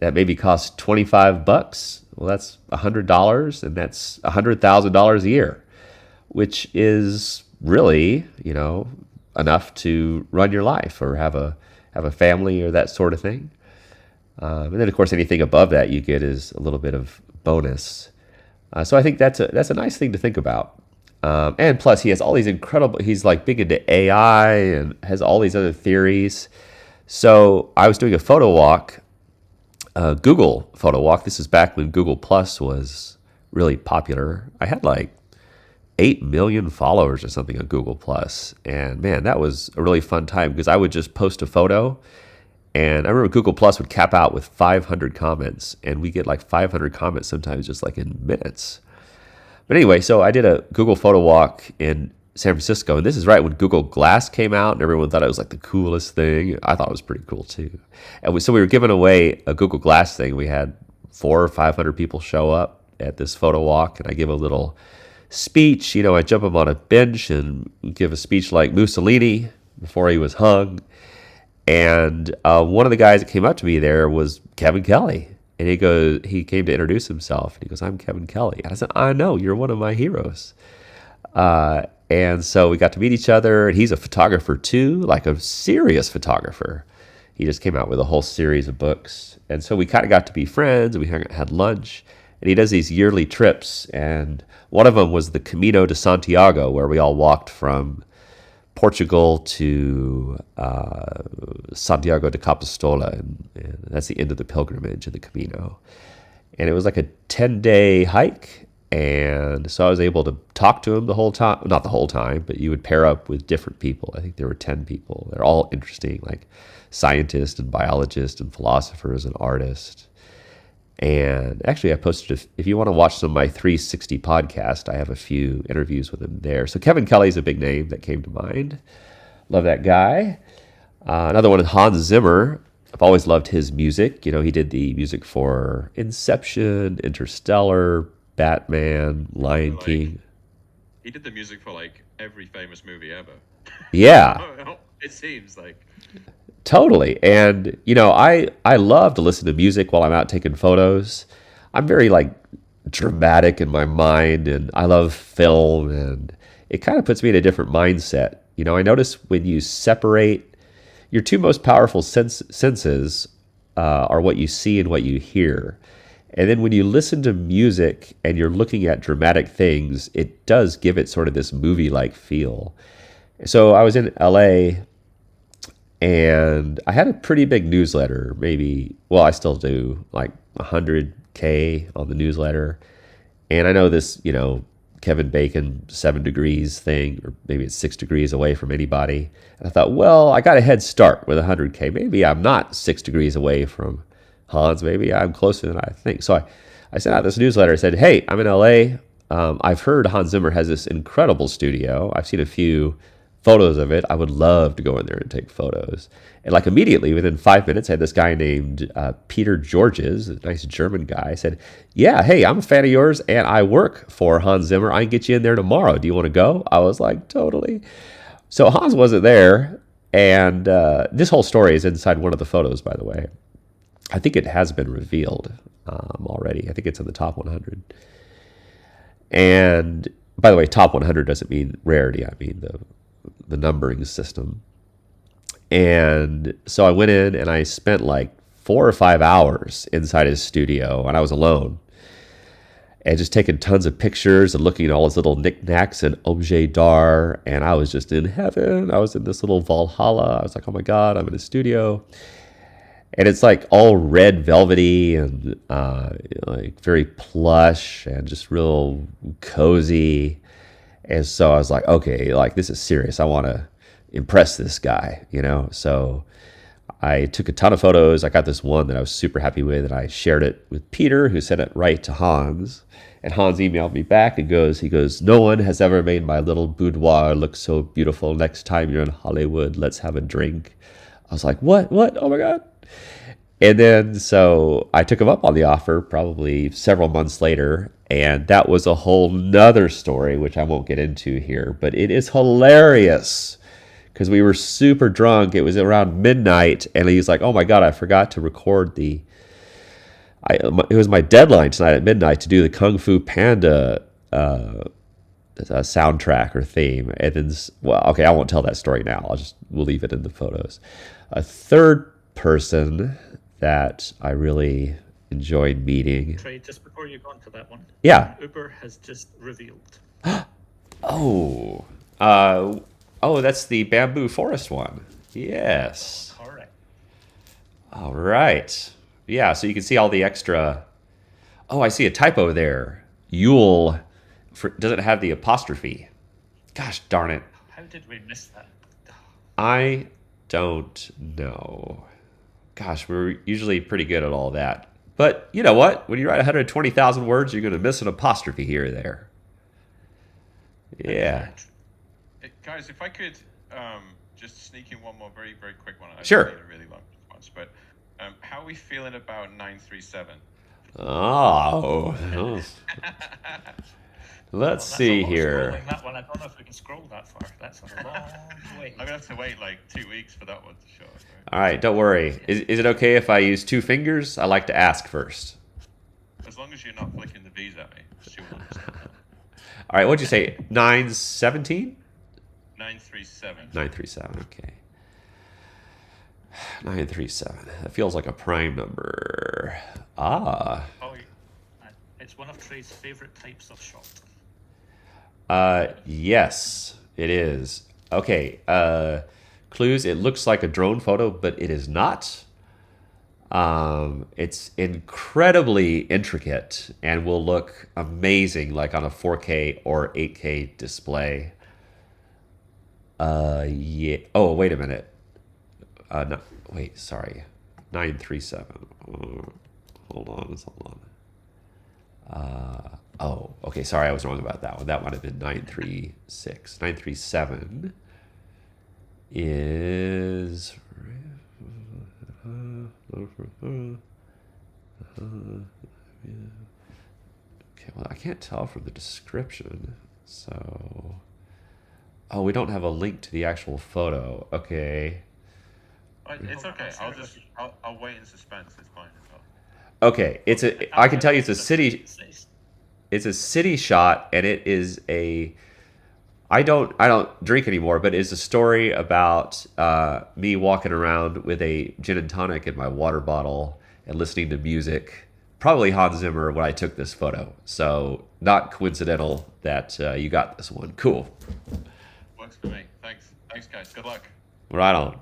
that maybe cost $25. Well, that's $100, and that's $100,000 a year, which is really, enough to run your life or have a family or that sort of thing. And then, of course, anything above that you get is a little bit of bonus. So I think that's a nice thing to think about. And plus, he has all these he's like big into AI and has all these other theories. So I was doing a photo walk, Google photo walk. This is back when Google Plus was really popular. I had like 8 million followers or something on Google Plus. And man, that was a really fun time because I would just post a photo. And I remember Google Plus would cap out with 500 comments, and we get like 500 comments sometimes just like in minutes. But anyway, so I did a Google photo walk in San Francisco, and this is right when Google Glass came out, and everyone thought it was like the coolest thing. I thought it was pretty cool too. And so we were giving away a Google Glass thing. We had 400 or 500 people show up at this photo walk, and I give a little speech. I jump up on a bench and give a speech like Mussolini before he was hung. And one of the guys that came up to me there was Kevin Kelly. And he came to introduce himself. And he goes, "I'm Kevin Kelly." And I said, "I know, you're one of my heroes." And so we got to meet each other. And he's a photographer too, like a serious photographer. He just came out with a whole series of books. And so we kind of got to be friends. And we had lunch. And he does these yearly trips. And one of them was the Camino de Santiago, where we all walked from Portugal to Santiago de Compostela, and that's the end of the pilgrimage of the Camino. And it was like a 10-day hike, and so I was able to talk to him the whole time. Not the whole time, but you would pair up with different people. I think there were 10 people. They're all interesting, like scientists and biologists and philosophers and artists. And actually, I posted, if you want to watch some of my 360 podcast, I have a few interviews with him there. So Kevin Kelly's a big name that came to mind. Love that guy. Another one is Hans Zimmer. I've always loved his music. He did the music for Inception, Interstellar, Batman, Lion King. He did the music for like every famous movie ever. Yeah. It seems like. Totally. And, I love to listen to music while I'm out taking photos. I'm very like dramatic in my mind, and I love film, and it kind of puts me in a different mindset. I notice when you separate your two most powerful senses are what you see and what you hear. And then when you listen to music and you're looking at dramatic things, it does give it sort of this movie-like feel. So I was in LA, and I had a pretty big newsletter, I still do, like 100K on the newsletter. And I know this, Kevin Bacon 7 degrees thing, or maybe it's 6 degrees away from anybody. And I thought, well, I got a head start with 100K. Maybe I'm not 6 degrees away from Hans. Maybe I'm closer than I think. So I sent out this newsletter. I said, "Hey, I'm in LA. I've heard Hans Zimmer has this incredible studio. I've seen a few photos of it. I would love to go in there and take photos." And like immediately, within 5 minutes, I had this guy named Peter Georges, a nice German guy, said, "Yeah, hey, I'm a fan of yours, and I work for Hans Zimmer. I can get you in there tomorrow. Do you want to go?" I was like, totally. So Hans wasn't there, and this whole story is inside one of the photos, by the way. I think it has been revealed already. I think it's in the top 100. And by the way, top 100 doesn't mean rarity. I mean the numbering system. And so I went in and I spent like 4 or 5 hours inside his studio, and I was alone, and just taking tons of pictures and looking at all his little knickknacks and objets d'art. And I was just in heaven. I was in this little Valhalla. I was like, oh my God, I'm in a studio. And it's like all red velvety and like very plush and just real cozy. And so I was like, okay, like this is serious. I want to impress this guy, So I took a ton of photos. I got this one that I was super happy with, and I shared it with Peter, who sent it right to Hans. And Hans emailed me back and he goes, "No one has ever made my little boudoir look so beautiful. Next time you're in Hollywood, let's have a drink." I was like, what? Oh my God. And then so I took him up on the offer probably several months later, and that was a whole nother story, which I won't get into here, but it is hilarious because we were super drunk. It was around midnight, and he's like, "Oh my God, I forgot to record it was my deadline tonight at midnight to do the Kung Fu Panda soundtrack or theme." And then, okay, I won't tell that story now. We'll leave it in the photos. A third person that I really enjoyed meeting. Trey, just before you go on to that one. Yeah. Uber has just revealed. Oh, that's the bamboo forest one. Yes. Correct. All right. Yeah, so you can see all the extra. Oh, I see a typo there. Yule does it have the apostrophe? Gosh darn it. How did we miss that? I don't know. Gosh, we're usually pretty good at all that. But you know what? When you write 120,000 words, you're going to miss an apostrophe here or there. Yeah. Guys, if I could just sneak in one more very, very quick one. I Sure. don't need a really long response, but how are we feeling about 937? Oh. Let's That's a see lot of here. scrolling, that one. I don't know if we can scroll that far. That's a long way. I'm gonna have to wait like 2 weeks for that one to show. Right? All right, don't worry. Is it okay if I use 2 fingers? I like to ask first. As long as you're not flicking the V's at me, she will understand. All right, what'd you say? 917? 937. 937, okay. 937. That feels like a prime number. Ah. Oh, it's one of Trey's favorite types of shot. Yes, it is. Okay, clues. It looks like a drone photo, but it is not. It's incredibly intricate and will look amazing like on a 4K or 8K display. Yeah. Oh, wait a minute. No, wait, sorry. 937. Hold on. Oh, okay. Sorry, I was wrong about that one. That might have been 936. 937 is. Okay, well, I can't tell from the description. So. Oh, we don't have a link to the actual photo. Okay. It's okay. I'll wait in suspense. It's fine as well. Okay, I can tell you it's a city. It's a city shot, and it is a. I don't drink anymore, but it's a story about me walking around with a gin and tonic in my water bottle and listening to music. Probably Hans Zimmer when I took this photo. So not coincidental that you got this one. Cool. Works for me. Thanks, guys. Good luck. Right on.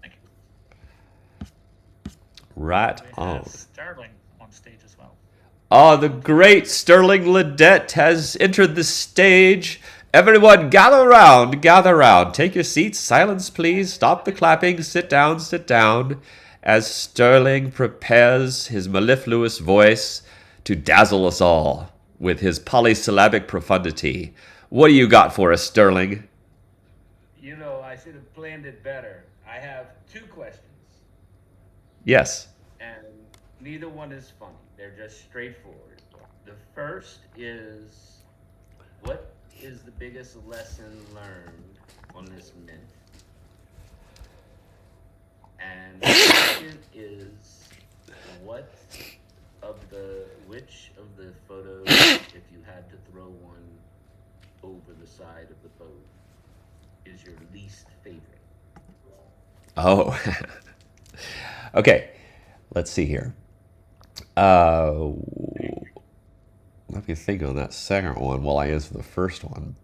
Thank you. Right We on. have Sterling on stage as well. Ah, the great Sterling Ledette has entered the stage. Everyone, gather round, gather round. Take your seats. Silence, please. Stop the clapping. Sit down, sit down. As Sterling prepares his mellifluous voice to dazzle us all with his polysyllabic profundity. What do you got for us, Sterling? You know, I should have planned it better. I have 2 questions, Yes. and neither one is funny. They're just straightforward. The first is, what is the biggest lesson learned on this mint? And the second is, which of the photos, if you had to throw one over the side of the boat, is your least favorite? Oh. Okay. Let's see here. Let me think on that second one while I answer the first one.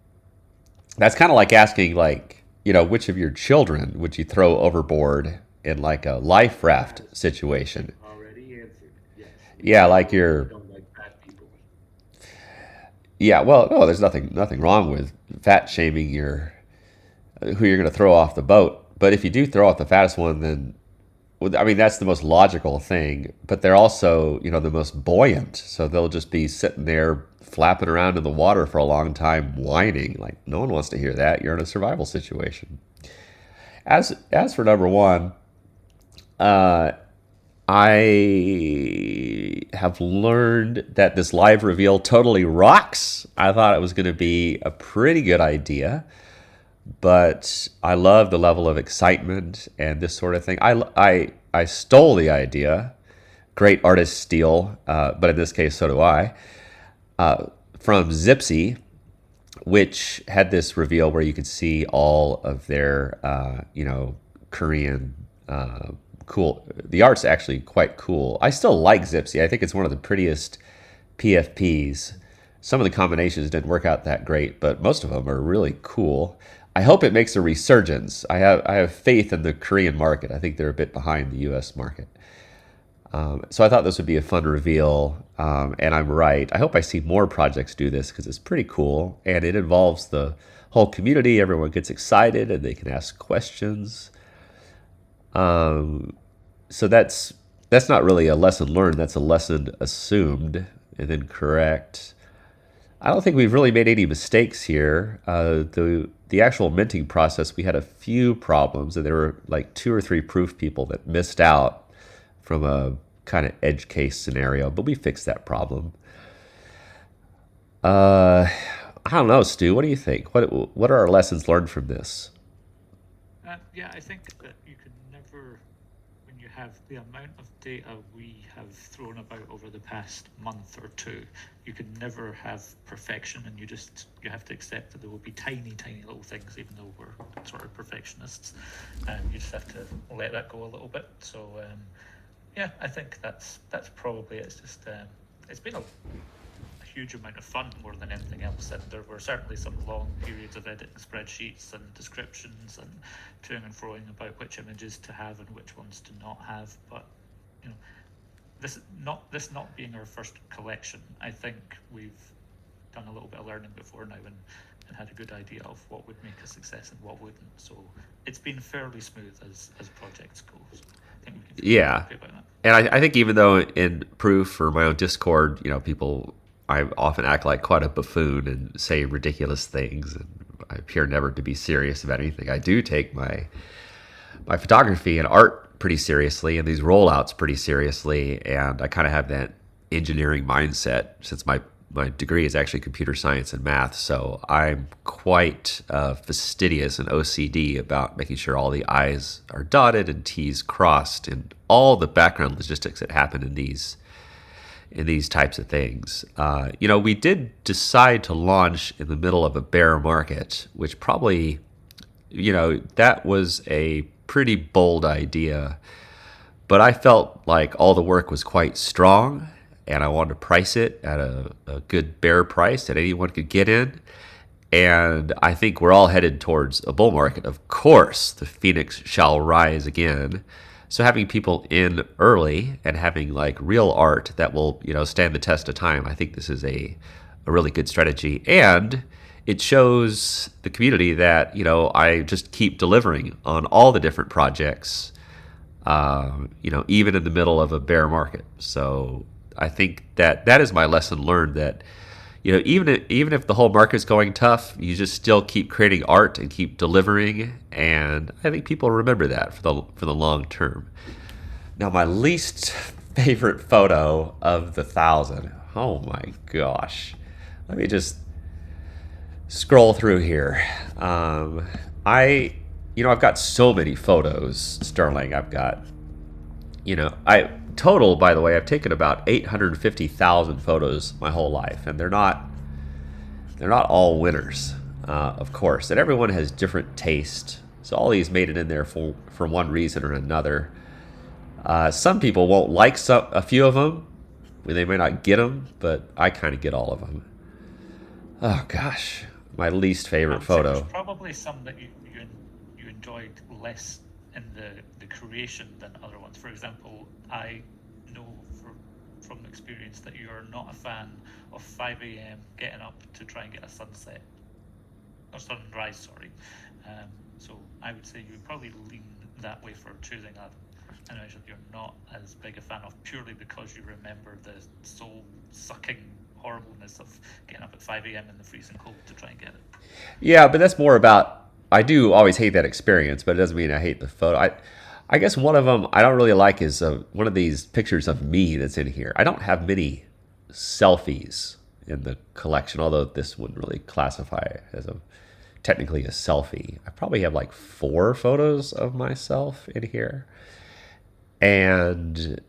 That's kind of like asking, like, which of your children would you throw overboard in like a life raft situation? Already answered. Yes. Yeah, like your. Don't like fat people. Yeah, well, no, there's nothing wrong with fat shaming who you're going to throw off the boat. But if you do throw off the fattest one, then I mean that's the most logical thing. But they're also the most buoyant, so they'll just be sitting there flapping around in the water for a long time, whining. Like no one wants to hear that. You're in a survival situation. As for number one, I have learned that this live reveal totally rocks. I thought it was going to be a pretty good idea, but I love the level of excitement and this sort of thing. I stole the idea. Great artists steal, but in this case, so do I. From Zipsy, which had this reveal where you could see all of their, Korean cool. The art's actually quite cool. I still like Zipsy. I think it's one of the prettiest PFPs. Some of the combinations didn't work out that great, but most of them are really cool. I hope it makes a resurgence. I have faith in the Korean market. I think they're a bit behind the U.S. market. So I thought this would be a fun reveal, and I'm right. I hope I see more projects do this because it's pretty cool, and it involves the whole community. Everyone gets excited, and they can ask questions. So that's not really a lesson learned. That's a lesson assumed and then correct. I don't think we've really made any mistakes here. The actual minting process, we had a few problems, and there were like 2 or 3 proof people that missed out from a kind of edge case scenario, but we fixed that problem. I don't know, Stu. What do you think? What are our lessons learned from this? Yeah, I think that you can never, when you have the amount of data we have thrown about over the past month or two, you can never have perfection, and you have to accept that there will be tiny, tiny little things, even though we're sort of perfectionists, and you just have to let that go a little bit. So, yeah, I think that's probably it. It's just it's been a huge amount of fun more than anything else, and there were certainly some long periods of editing spreadsheets and descriptions and toing and froing about which images to have and which ones to not have. But you know, this not being our first collection, I think we've done a little bit of learning before now and had a good idea of what would make a success and what wouldn't. So it's been fairly smooth as projects go. So I think we can feel Yeah. happy about that. And I think even though in proof or my own Discord, people, I often act like quite a buffoon and say ridiculous things, and I appear never to be serious about anything. I do take my photography and art pretty seriously, and these rollouts pretty seriously, and I kind of have that engineering mindset since my degree is actually computer science and math. So I'm quite fastidious and OCD about making sure all the I's are dotted and T's crossed, and all the background logistics that happen in these types of things. We did decide to launch in the middle of a bear market, which probably, that was a pretty bold idea. But I felt like all the work was quite strong, and I wanted to price it at a good bear price that anyone could get in. And I think we're all headed towards a bull market. Of course, the phoenix shall rise again. So having people in early and having like real art that will, stand the test of time, I think this is a really good strategy. And it shows the community that, I just keep delivering on all the different projects, even in the middle of a bear market. So I think that is my lesson learned, that even if the whole market's going tough, you just still keep creating art and keep delivering, and I think people remember that for the long term. Now, my least favorite photo of the 1,000. Oh my gosh! Let me just scroll through here. I've got so many photos, Sterling. I've got, total, by the way, I've taken about 850,000 photos my whole life, and they're not all winners, of course. And everyone has different taste, so all these made it in there for one reason or another. Some people won't like a few of them, they may not get them, but I kind of get all of them. Oh gosh, my least favorite photo. There's probably some that you enjoyed less in the creation than other ones. For example, I know from experience that you're not a fan of 5 a.m. getting up to try and get a sunset or sunrise. Sorry. So I would say you would probably lean that way for choosing an image that you're not as big a fan of, purely because you remember the soul-sucking horribleness of getting up at 5 a.m. in the freezing cold to try and get it. Yeah, but that's more about, I do always hate that experience, but it doesn't mean I hate the photo. I guess one of them I don't really like is one of these pictures of me that's in here. I don't have many selfies in the collection, although this wouldn't really classify as technically a selfie. I probably have like 4 photos of myself in here. And,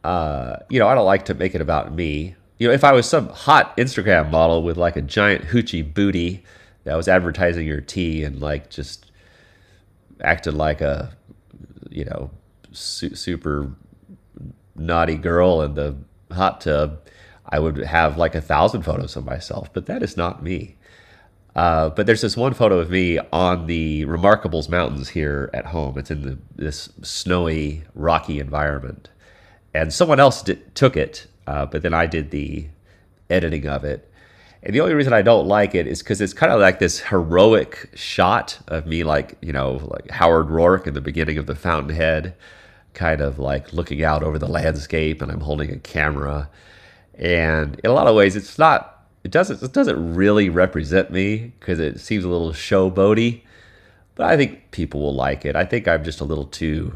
I don't like to make it about me. If I was some hot Instagram model with like a giant hoochie booty that was advertising your tea and like just acted like a, super naughty girl in the hot tub, I would have like 1,000 photos of myself, but that is not me. But there's this one photo of me on the Remarkables Mountains here at home. It's in this snowy, rocky environment. and someone else took it, but then I did the editing of it. And the only reason I don't like it is because it's kind of like this heroic shot of me, like, like Howard Rourke in the beginning of The Fountainhead, kind of like looking out over the landscape, and I'm holding a camera. And in a lot of ways, it doesn't really represent me because it seems a little showboaty. But I think people will like it. I think I'm just a little too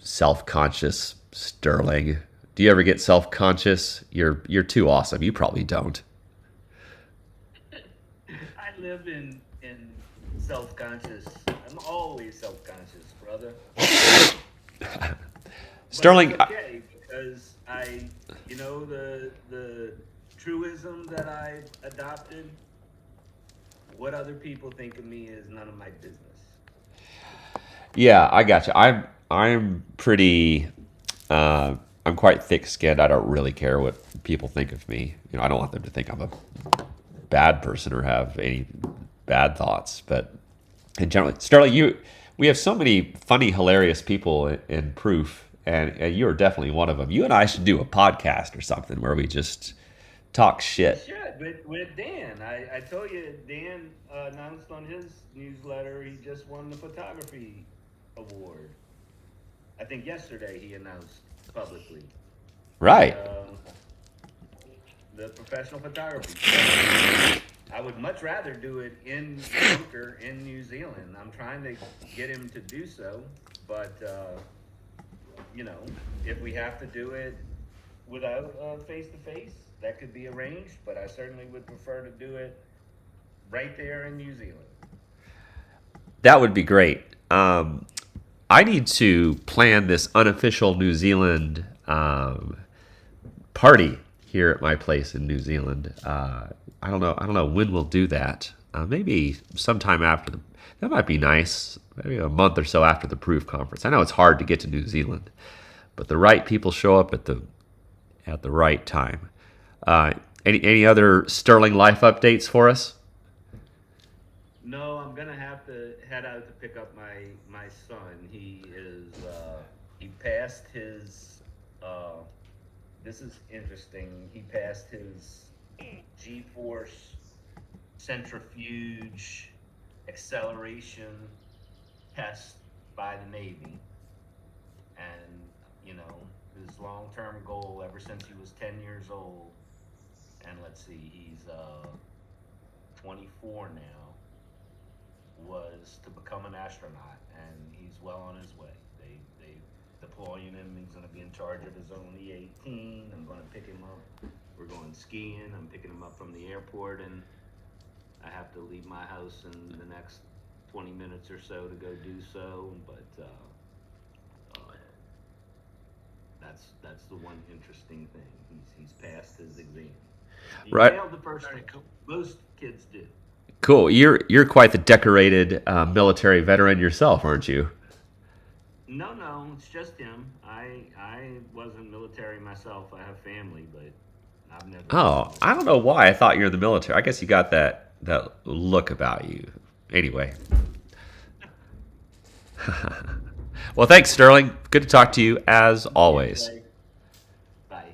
self-conscious, Sterling. Do you ever get self-conscious? You're too awesome. You probably don't. I live in self-conscious. I'm always self-conscious, brother. Sterling, but it's okay, because the truism that I adopted. What other people think of me is none of my business. yeah, I got you. I'm pretty. I'm quite thick-skinned. I don't really care what people think of me. I don't want them to think I'm a bad person or have any bad thoughts. But in general, Sterling, we have so many funny, hilarious people in Proof, and you are definitely one of them. You and I should do a podcast or something where we just talk shit. Sure, with Dan. I told you, Dan announced on his newsletter he just won the photography award. I think yesterday he announced publicly. Right. The professional photography. I would much rather do it in Bunker in New Zealand. I'm trying to get him to do so, but if we have to do it without face-to-face, that could be arranged, but I certainly would prefer to do it right there in New Zealand. That would be great. I need to plan this unofficial New Zealand party here at my place in New Zealand. I don't know when we'll do that. Maybe sometime after that might be nice. Maybe a month or so after the Proof conference. I know it's hard to get to New Zealand, but the right people show up at the right time. Any other Sterling life updates for us? No, I'm gonna have to head out to pick up my son. He passed his. This is interesting. He passed his G-force centrifuge acceleration test by the Navy, and his long-term goal ever since he was 10 years old, and let's see, he's 24 now, was to become an astronaut, and he's well on his way. They deploying him. He's going to be in charge of his own E-18. I'm going to pick him up. We're going skiing. I'm picking him up from the airport, and I have to leave my house in the next 20 minutes or so to go do so. But that's the one interesting thing. He's passed his exam. He failed the first one. Most kids do. Cool. You're quite the decorated military veteran yourself, aren't you? No, it's just him. I wasn't military myself. I have family, but I've never. Oh, I don't know why I thought you're in the military. I guess you got that look about you. Anyway. Well, thanks, Sterling. Good to talk to you as always. Bye.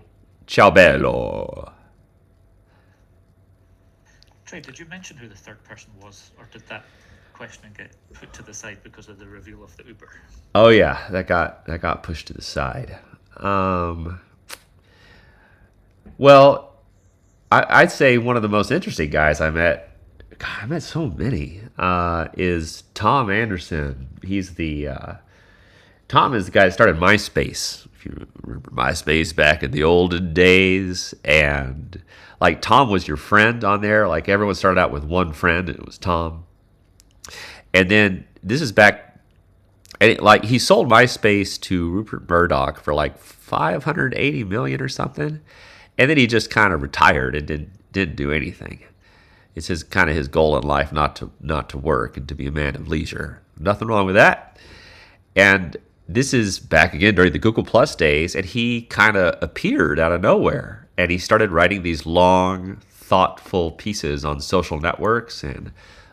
Ciao bello. Trey, did you mention who the third person was, or did that question get put to the side because of the reveal of the Uber? Oh yeah, that got pushed to the side. Well, I'd say one of the most interesting guys I met. God, I met so many. Is Tom Anderson. He's Tom is the guy that started MySpace. If you remember MySpace back in the olden days, and like Tom was your friend on there. Like everyone started out with one friend, and it was Tom. And then this is back, and like he sold MySpace to Rupert Murdoch for like $580 million or something, and then he just kind of retired and didn't do anything. It's his goal in life not to work and to be a man of leisure. Nothing wrong with that. And this is back again during the Google Plus days, and he kind of appeared out of nowhere, and he started writing these long, thoughtful pieces on social networks and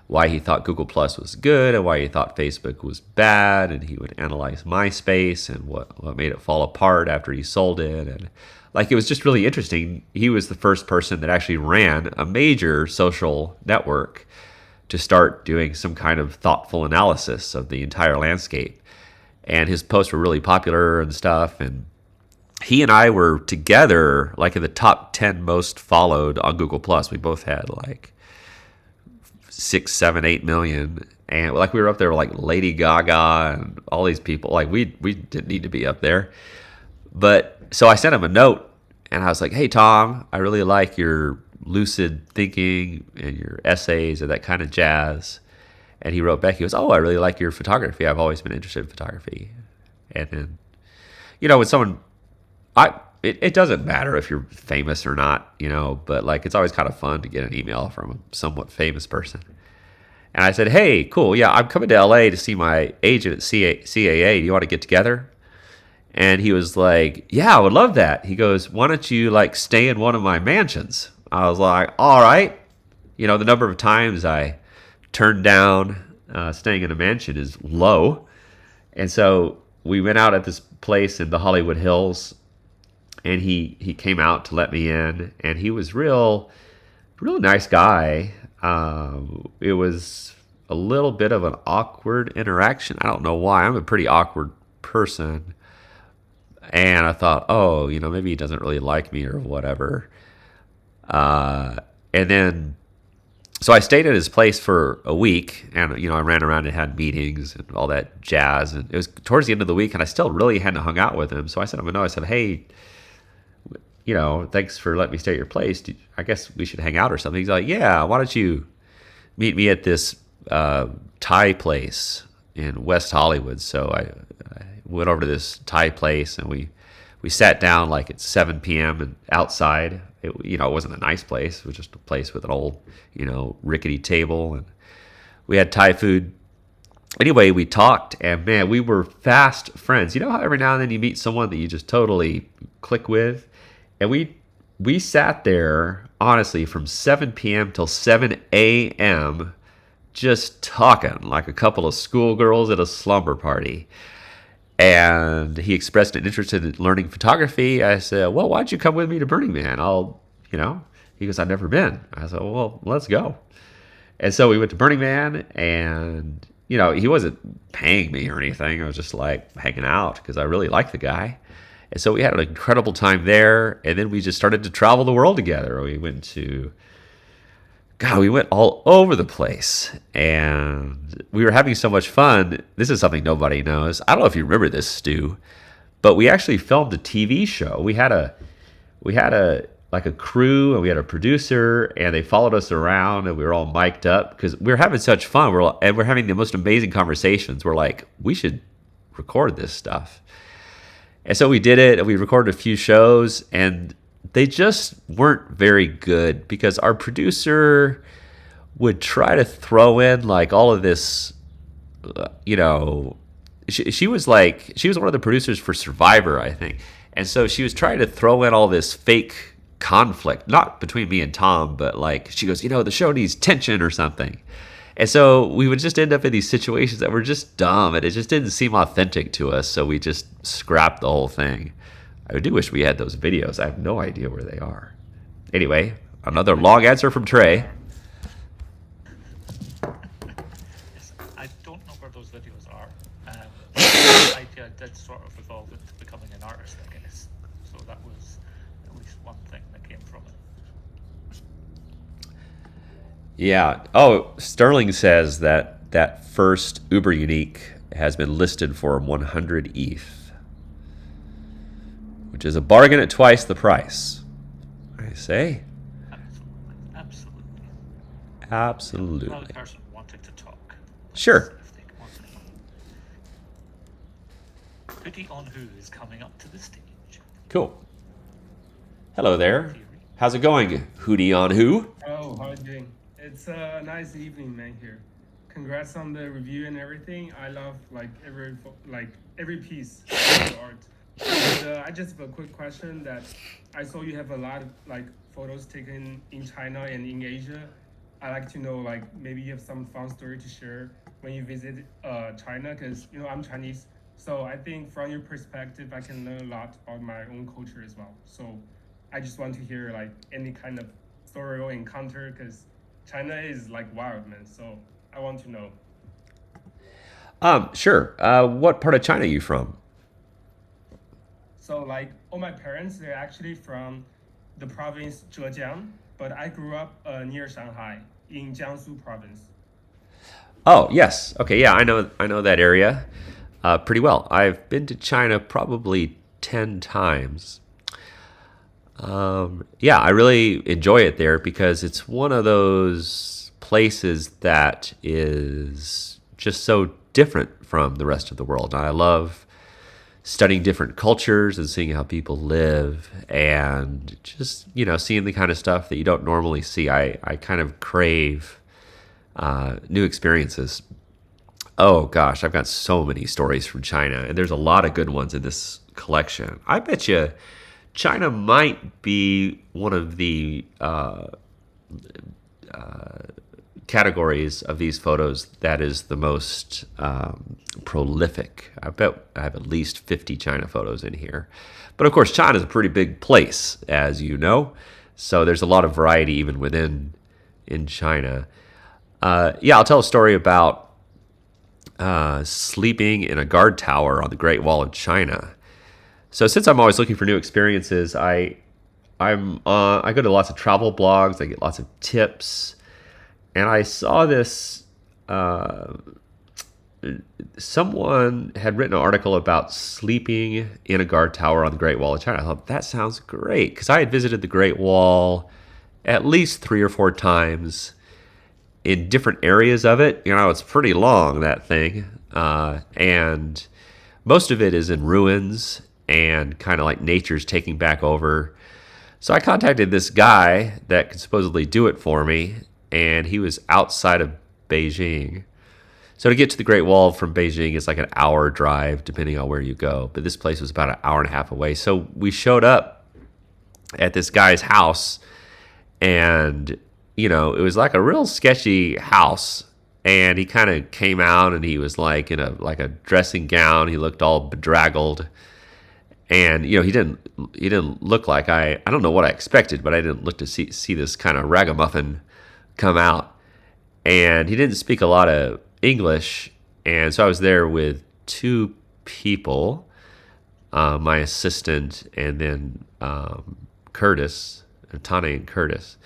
why he thought Google Plus was good and why he thought Facebook was bad, and he would analyze MySpace and what made it fall apart after he sold it. And like, it was just really interesting. He was the first person that actually ran a major social network to start doing some kind of thoughtful analysis of the entire landscape. And his posts were really popular and stuff. And he and I were together like in the top 10 most followed on Google Plus. We both had like 6, 7, 8 million. And like, we were up there with like Lady Gaga and all these people. Like, we didn't need to be up there. But so I sent him a note and I was like, hey, Tom, I really like your lucid thinking and your essays and that kind of jazz. And he wrote back, he goes, oh, I really like your photography. I've always been interested in photography. And then, when someone, it doesn't matter if you're famous or not, but like, it's always kind of fun to get an email from a somewhat famous person. And I said, hey, cool. Yeah, I'm coming to LA to see my agent at CAA. Do you want to get together? And he was like, yeah, I would love that. He goes, why don't you like stay in one of my mansions? I was like, all right. The number of times I turned down staying in a mansion is low. And so we went out at this place in the Hollywood Hills, and he came out to let me in, and he was real nice guy. It was a little bit of an awkward interaction. I don't know why. I'm a pretty awkward person. And I thought, oh, maybe he doesn't really like me or whatever. And then, so I stayed at his place for a week, and, I ran around and had meetings and all that jazz. And it was towards the end of the week, and I still really hadn't hung out with him. So I sent him a note. I said, hey, thanks for letting me stay at your place. I guess we should hang out or something. He's like, yeah, why don't you meet me at this Thai place in West Hollywood? So I went over to this Thai place, and we sat down like at 7 p.m. and outside. It wasn't a nice place. It was just a place with an old, rickety table, and we had Thai food. Anyway, we talked, and man, we were fast friends. You know how every now and then you meet someone that you just totally click with? And we sat there, honestly, from 7 p.m. till 7 a.m. just talking like a couple of schoolgirls at a slumber party. And he expressed an interest in learning photography. I said, well, why don't you come with me to Burning Man? He goes, I've never been. I said, well, let's go. And so we went to Burning Man, and, he wasn't paying me or anything. I was just like hanging out because I really liked the guy. And so we had an incredible time there. And then we just started to travel the world together. We went all over the place, and we were having so much fun. This is something nobody knows. I don't know if you remember this, Stu, but we actually filmed a TV show. We had a crew, and we had a producer, and they followed us around, and we were all mic'd up because we were having such fun. We're having the most amazing conversations. We're like, we should record this stuff. And so we did it, and we recorded a few shows, and they just weren't very good because our producer would try to throw in like all of this, she was one of the producers for Survivor, I think. And so she was trying to throw in all this fake conflict, not between me and Tom, but like, she goes, the show needs tension or something. And so we would just end up in these situations that were just dumb, and it just didn't seem authentic to us. So we just scrapped the whole thing. I do wish we had those videos. I have no idea where they are. Anyway, another long answer from Trey. Yes, I don't know where those videos are. The idea did sort of evolve into becoming an artist, I guess. So that was at least one thing that came from it. Yeah. Oh, Sterling says that first Uber Unique has been listed for 100 ETH. Which is a bargain at twice the price, I say. Absolutely. Another person wanted to talk. Sure. Hoodie on Who is coming up to the stage. Cool. Hello there. How's it going, Hoodie on Who? Oh, how are you doing? It's a nice evening, man. Here, congrats on the review and everything. I love every piece of the art. And, I just have a quick question that I saw you have a lot of photos taken in China and in Asia. I like to know like maybe you have some fun story to share when you visit China, because I'm Chinese, so I think from your perspective I can learn a lot about my own culture as well. So I just want to hear like any kind of story or encounter, because China is like wild, man. So I want to know. Sure. What part of China are you from? So like all my parents, they're actually from the province Zhejiang, but I grew up near Shanghai in Jiangsu province. Oh, yes. Okay, yeah, I know that area pretty well. I've been to China probably 10 times. Yeah, I really enjoy it there because it's one of those places that is just so different from the rest of the world. I love studying different cultures and seeing how people live and just, seeing the kind of stuff that you don't normally see. I kind of crave new experiences. Oh gosh, I've got so many stories from China, and there's a lot of good ones in this collection. I bet you China might be one of the categories of these photos that is the most prolific. I bet I have at least 50 China photos in here. But of course, China is a pretty big place, as you know. So there's a lot of variety even within in China. Yeah, I'll tell a story about sleeping in a guard tower on the Great Wall of China. So since I'm always looking for new experiences, I go to lots of travel blogs. I get lots of tips, and I saw this. Someone had written an article about sleeping in a guard tower on the Great Wall of China. I thought that sounds great because I had visited the Great Wall at least 3 or 4 times in different areas of it. It's pretty long, that thing, and most of it is in ruins and kind of like nature's taking back over. So I contacted this guy that could supposedly do it for me, and he was outside of Beijing. So to get to the Great Wall from Beijing is like an hour drive, depending on where you go. But this place was about an hour and a half away. So we showed up at this guy's house, and it was like a real sketchy house. And he kind of came out, and he was like in a dressing gown. He looked all bedraggled, and he didn't look like I don't know what I expected, but I didn't look to see this kind of ragamuffin come out. And he didn't speak a lot of English, and so I was there with 2 people, my assistant, and then Curtis, Tane and Curtis.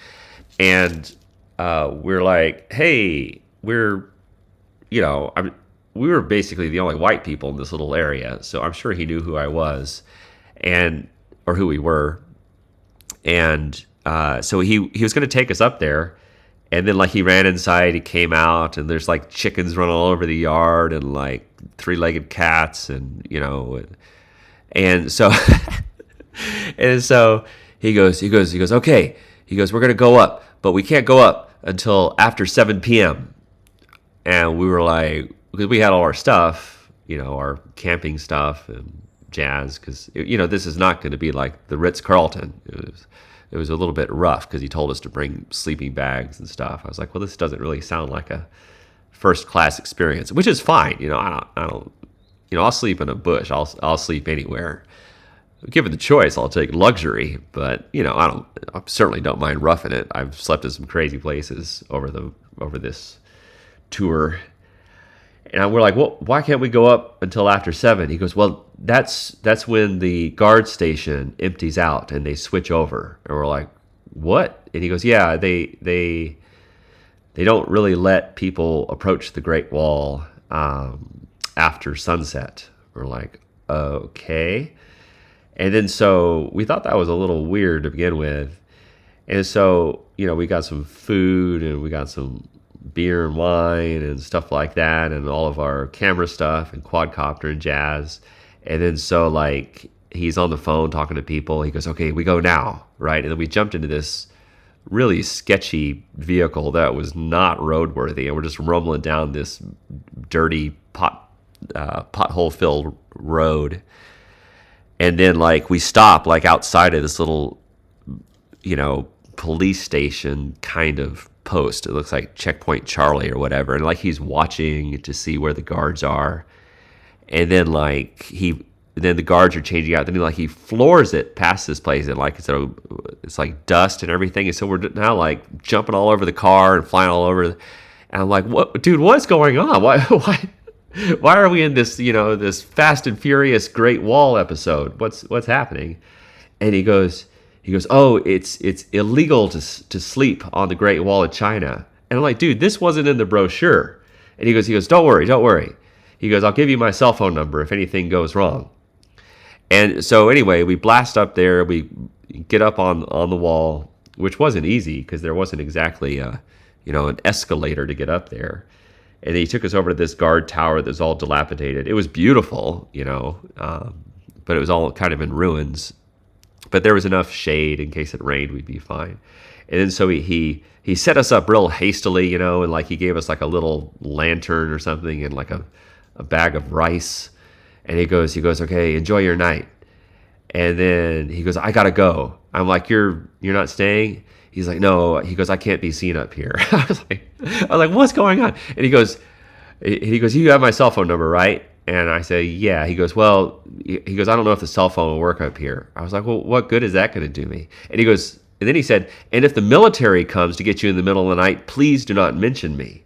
And we're like, hey, we were basically the only white people in this little area, so I'm sure he knew who I was, or who we were. And so he was going to take us up there, and then like he ran inside, he came out, and there's like chickens running all over the yard, and like 3-legged cats, and so and so he goes, okay, he goes, we're going to go up, but we can't go up until after 7 p.m. And we were like, because we had all our stuff, our camping stuff and jazz, because this is not going to be like the Ritz-Carlton. It was a little bit rough because he told us to bring sleeping bags and stuff. I was like, well, this doesn't really sound like a first class experience, which is fine. I don't, I'll sleep in a bush. I'll sleep anywhere. Given the choice, I'll take luxury, but I certainly don't mind roughing it. I've slept in some crazy places over this tour. And we're like, well, why can't we go up until after 7? He goes, well, that's when the guard station empties out and they switch over. And we're like, what? And he goes, yeah, they don't really let people approach the Great Wall after sunset. We're like, okay. And then so we thought that was a little weird to begin with. And so, we got some food and we got some beer and wine and stuff like that, and all of our camera stuff and quadcopter and jazz. And then so like he's on the phone talking to people. He goes, okay, we go now, right? And then we jumped into this really sketchy vehicle that was not roadworthy, and we're just rumbling down this dirty pothole filled road. And then like we stop like outside of this little police station kind of post. It looks like Checkpoint Charlie or whatever, and like he's watching to see where the guards are, and then then the guards are changing out. Then he floors it past this place, and like it's like dust and everything. And so we're now like jumping all over the car and flying all over. And I'm like, what, dude? What's going on? Why are we in this this Fast and Furious Great Wall episode? What's happening? And he goes, oh, it's illegal to sleep on the Great Wall of China. And I'm like, dude, this wasn't in the brochure. And he goes, don't worry. He goes, I'll give you my cell phone number if anything goes wrong. And so anyway, we blast up there. We get up on the wall, which wasn't easy because there wasn't exactly an escalator to get up there. And he took us over to this guard tower that's all dilapidated. It was beautiful, but it was all kind of in ruins. But there was enough shade in case it rained, we'd be fine. And then so he set us up real hastily, and like he gave us like a little lantern or something and like a bag of rice. And he goes, okay, enjoy your night. And then he goes, I gotta go. I'm like, you're not staying? He's like, no. He goes, I can't be seen up here. I was like, what's going on? And he goes, you have my cell phone number, right? And I say, yeah. He goes, I don't know if the cell phone will work up here. I was like, well, what good is that going to do me? And he goes, and then he said, and if the military comes to get you in the middle of the night, please do not mention me.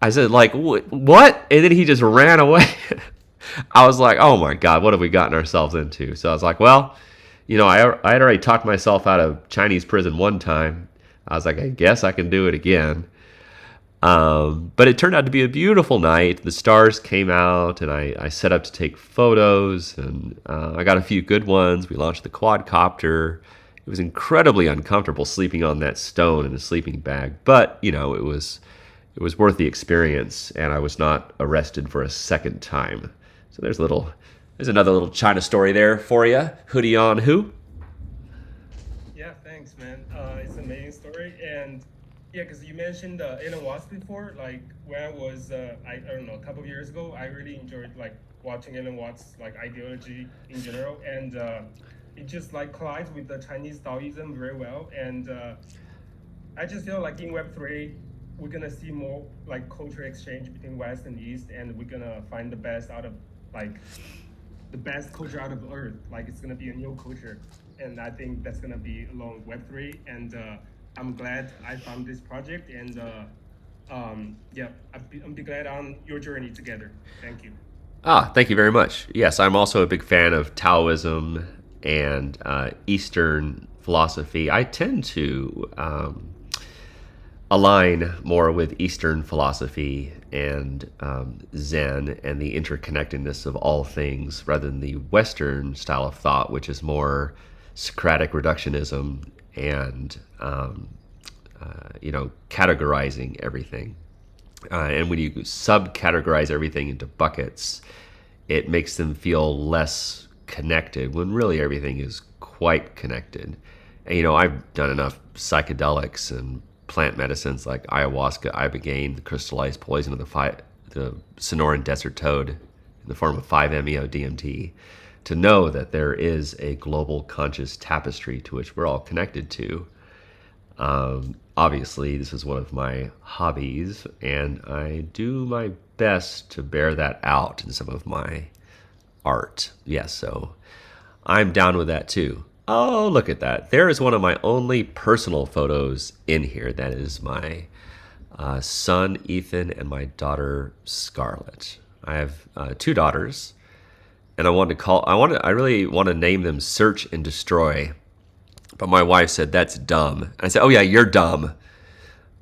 I said, like, what? And then he just ran away. I was like, oh my God, what have we gotten ourselves into? So I was like, well, I had already talked myself out of Chinese prison one time. I was like, I guess I can do it again. But it turned out to be a beautiful night. The stars came out, and I set up to take photos, and I got a few good ones. We launched the quadcopter. It was incredibly uncomfortable sleeping on that stone in a sleeping bag, but it was worth the experience, and I was not arrested for a second time. So there's another little China story there for you. Hoodie on who? Yeah, thanks, man. It's an amazing story, and yeah, because you mentioned Elon Musk before. Like when I was, I don't know, a couple of years ago, I really enjoyed like watching Elon Musk's like ideology in general, and it just like collides with the Chinese Taoism very well. And I just feel like in Web3, we're gonna see more like cultural exchange between West and East, and we're gonna find the best out of like the best culture out of Earth. Like it's gonna be a new culture, and I think that's gonna be along Web3. And I'm glad I found this project, and yeah, I'm be glad on your journey together. Thank you. Thank you very much. Yes, I'm also a big fan of Taoism and Eastern philosophy. I tend to align more with Eastern philosophy and Zen and the interconnectedness of all things rather than the Western style of thought, which is more Socratic reductionism and categorizing everything. And when you subcategorize everything into buckets, it makes them feel less connected when really everything is quite connected. And I've done enough psychedelics and plant medicines like ayahuasca, ibogaine, the crystallized poison of the Sonoran desert toad in the form of 5-MeO-DMT, to know that there is a global conscious tapestry to which we're all connected to. Obviously, this is one of my hobbies, and I do my best to bear that out in some of my art. Yes, so I'm down with that too. Oh, look at that. There is one of my only personal photos in here. That is my son, Ethan, and my daughter, Scarlett. I have 2 daughters, and I really want to name them Search and Destroy. But my wife said, that's dumb. And I said, oh yeah, you're dumb.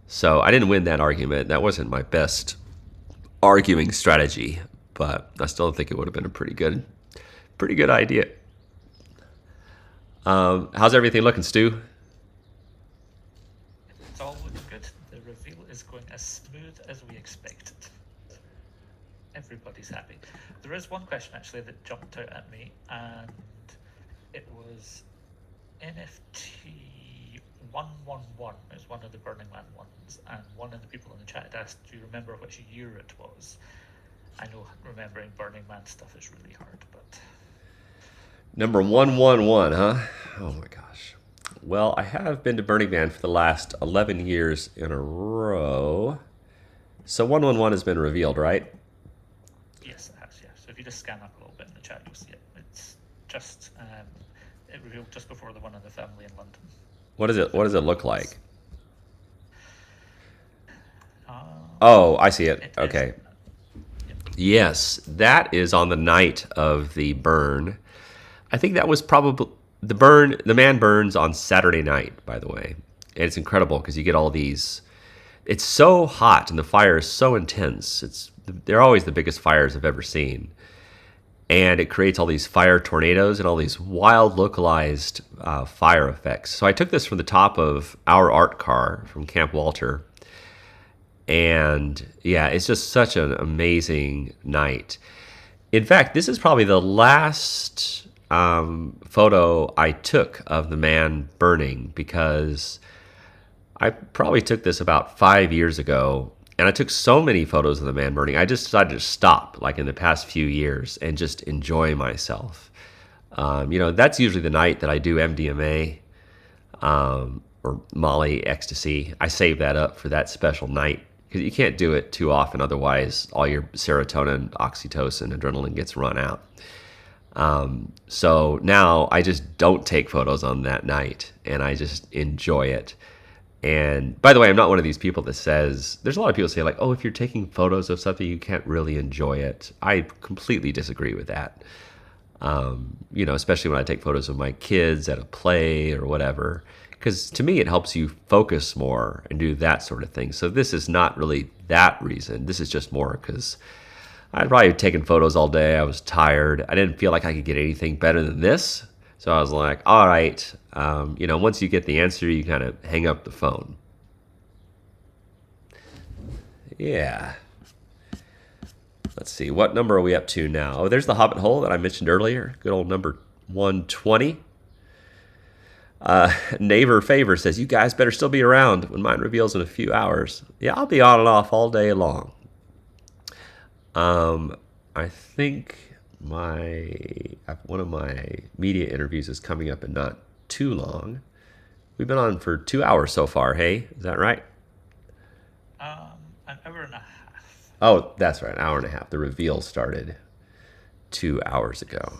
So I didn't win that argument. That wasn't my best arguing strategy, but I still think it would have been a pretty good idea. How's everything looking, Stu? It's all looking good. The reveal is going as smooth as we expected. Everybody's happy. There is one question actually that jumped out at me, and it was NFT 111 is one of the Burning Man ones, and one of the people in the chat asked, do you remember which year it was? I know remembering Burning Man stuff is really hard, but... Number 111, huh? Oh my gosh. Well, I have been to Burning Man for the last 11 years in a row. So 111 has been revealed, right? Yes, it has. Yeah. So if you just scan up a little bit in the chat, you'll see it. It's just it revealed just before the one in the family in London. What does it look like? Um, Oh, I see it. it is. Okay. Yep. Yes, that is on the night of the burn. I think that was probably the burn. The man burns on Saturday night, by the way. And it's incredible because you get all these. It's so hot and the fire is so intense. They're always the biggest fires I've ever seen. And it creates all these fire tornadoes and all these wild localized fire effects. So I took this from the top of our art car from Camp Walter. And yeah, it's just such an amazing night. In fact, this is probably the last photo I took of the man burning, because I probably took this about 5 years ago, and I took so many photos of the man burning. I just decided to stop, like in the past few years, and just enjoy myself. That's usually the night that I do MDMA or Molly, ecstasy. I save that up for that special night because you can't do it too often. Otherwise, all your serotonin, oxytocin, adrenaline gets run out. So now I just don't take photos on that night, and I just enjoy it. And by the way, I'm not one of these people that says, there's a lot of people say like, oh, if you're taking photos of something, you can't really enjoy it. I completely disagree with that. Especially when I take photos of my kids at a play or whatever, because to me, it helps you focus more and do that sort of thing. So this is not really that reason. This is just more because I'd probably taken photos all day. I was tired. I didn't feel like I could get anything better than this. So I was like, all right, once you get the answer, you kind of hang up the phone. Yeah. Let's see, what number are we up to now? Oh, there's the Hobbit Hole that I mentioned earlier. Good old number 120. Neighbor Favor says, you guys better still be around when mine reveals in a few hours. Yeah, I'll be on and off all day long. I think one of my media interviews is coming up in not too long. We've been on for 2 hours so far. Hey, is that right? An hour and a half. Oh, that's right, an hour and a half. The reveal started 2 hours ago.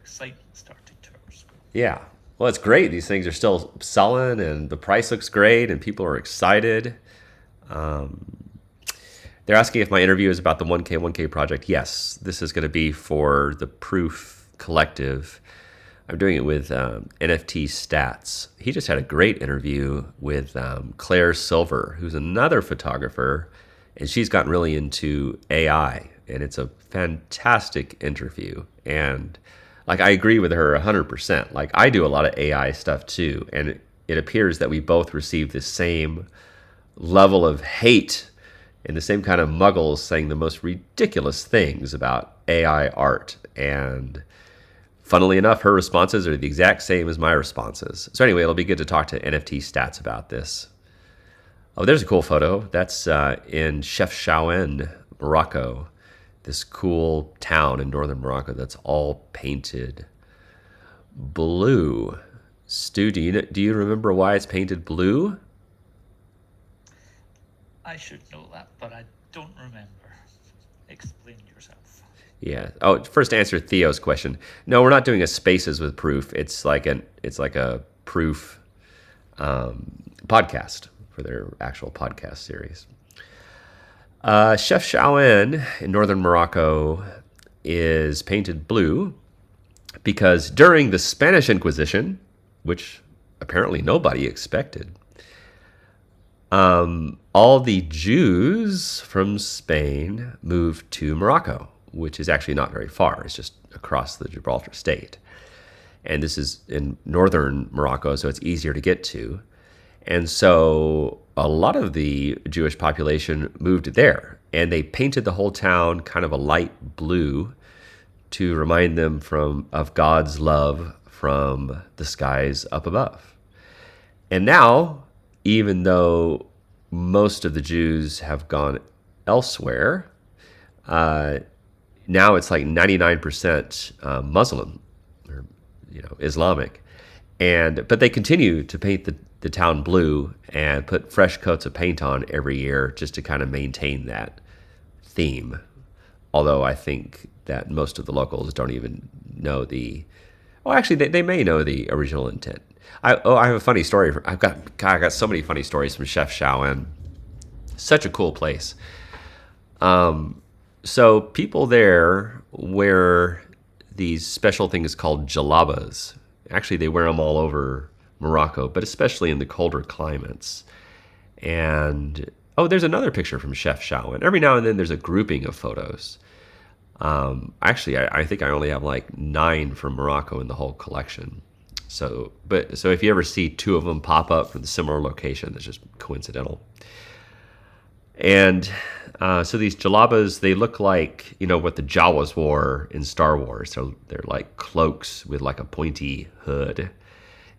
Excitement started 2 hours ago. Yeah. Well, it's great. These things are still selling, and the price looks great, and people are excited. They're asking if my interview is about the 1K project. Yes, this is going to be for the Proof Collective. I'm doing it with NFT Stats. He just had a great interview with Claire Silver, who's another photographer, and she's gotten really into AI, and it's a fantastic interview. And I agree with her 100%. I do a lot of AI stuff too, and it appears that we both receive the same level of hate and the same kind of muggles saying the most ridiculous things about AI art. And funnily enough, her responses are the exact same as my responses. So anyway, it'll be good to talk to NFT Stats about this. Oh, there's a cool photo. That's in Chefchaouen, Morocco. This cool town in northern Morocco that's all painted blue. Stu, do you remember why it's painted blue? I should know that, but I don't remember. Explain yourself. Yeah. Oh, first to answer Theo's question. No, we're not doing a Spaces with Proof. It's like a Proof podcast for their actual podcast series. Chefchaouen in northern Morocco is painted blue because during the Spanish Inquisition, which apparently nobody expected, all the Jews from Spain moved to Morocco, which is actually not very far. It's just across the Gibraltar State. And this is in northern Morocco, so it's easier to get to. And so a lot of the Jewish population moved there, and they painted the whole town kind of a light blue to remind them of God's love from the skies up above. And now, even though most of the Jews have gone elsewhere, now it's like 99% Muslim or Islamic. But they continue to paint the town blue and put fresh coats of paint on every year just to kind of maintain that theme. Although I think that most of the locals don't even know well, actually, they may know the original intent. I have a funny story. I got so many funny stories from Chef Shaoen. Such a cool place. So people there wear these special things called jalabas. Actually, they wear them all over Morocco, but especially in the colder climates. And there's another picture from Chef Shaoen. Every now and then there's a grouping of photos. Actually, I think I only have like 9 from Morocco in the whole collection. So if you ever see 2 of them pop up from the similar location, that's just coincidental. And so these jalabas, they look like, what the Jawas wore in Star Wars. So they're like cloaks with like a pointy hood.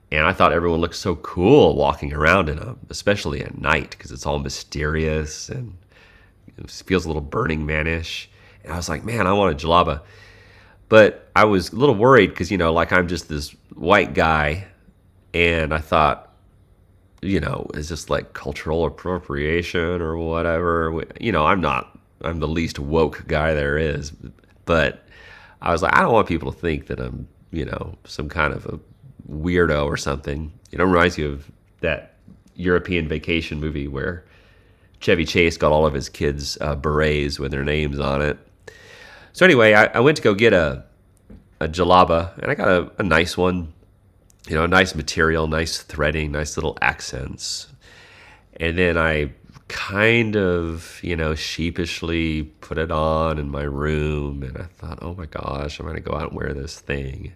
And I thought everyone looked so cool walking around in them, especially at night, because it's all mysterious and it feels a little Burning Man-ish. And I was like, man, I want a jalaba. But I was a little worried because, like I'm just this white guy. And I thought, is this like cultural appropriation or whatever? I'm the least woke guy there is. But I was like, I don't want people to think that I'm, some kind of a weirdo or something. It reminds you of that European Vacation movie where Chevy Chase got all of his kids berets with their names on it. So anyway, I went to go get a jalaba, and I got a nice one. Nice material, nice threading, nice little accents. And then I kind of, sheepishly put it on in my room. And I thought, oh my gosh, I'm going to go out and wear this thing.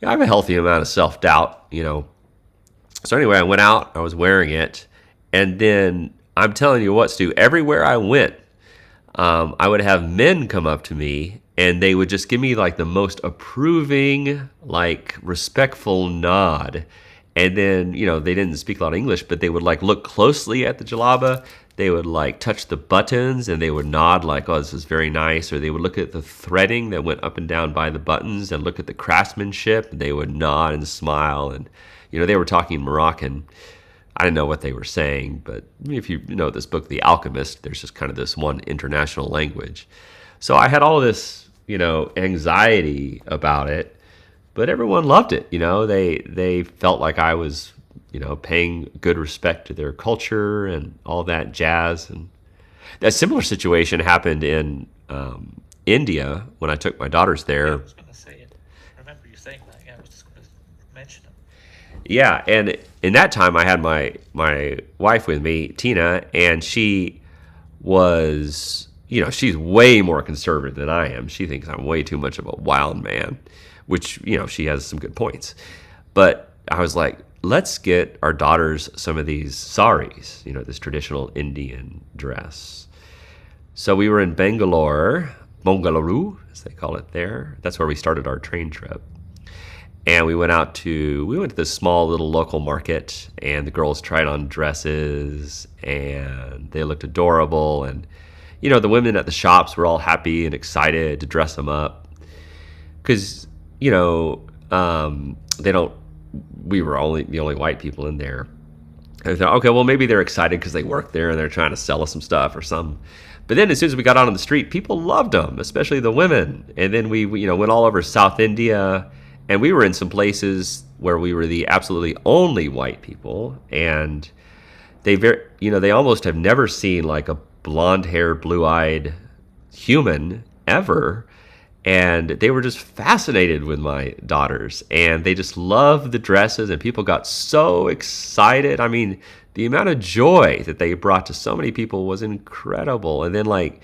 I have a healthy amount of self-doubt, So anyway, I went out, I was wearing it. And then I'm telling you what, Stu, everywhere I went, I would have men come up to me and they would just give me like the most approving, like respectful nod. And then, they didn't speak a lot of English, but they would like look closely at the jalaba. They would like touch the buttons and they would nod like, oh, this is very nice. Or they would look at the threading that went up and down by the buttons and look at the craftsmanship. And they would nod and smile. And, they were talking Moroccan. I didn't know what they were saying, but if you know this book, The Alchemist, there's just kind of this one international language. So I had all this, anxiety about it, but everyone loved it. They felt like I was, paying good respect to their culture and all that jazz. And that similar situation happened in India when I took my daughters there. Yeah, I was going to say it. I remember you saying that. Yeah, I was just going to mention it. Yeah, and in that time I had my wife with me, Tina, and she was, she's way more conservative than I am. She thinks I'm way too much of a wild man, which, she has some good points. But I was like, let's get our daughters some of these saris, this traditional Indian dress. So we were in Bangalore, as they call it there. That's where we started our train trip. And we went to this small little local market, and the girls tried on dresses, and they looked adorable. And, the women at the shops were all happy and excited to dress them up. Because, we were the only white people in there. And I thought, okay, well, maybe they're excited because they work there and they're trying to sell us some stuff or something. But then as soon as we got out on the street, people loved them, especially the women. And then we went all over South India. And we were in some places where we were the absolutely only white people, and they almost have never seen like a blonde-haired, blue-eyed human ever, and they were just fascinated with my daughters, and they just loved the dresses, and people got so excited. I mean, the amount of joy that they brought to so many people was incredible. And then I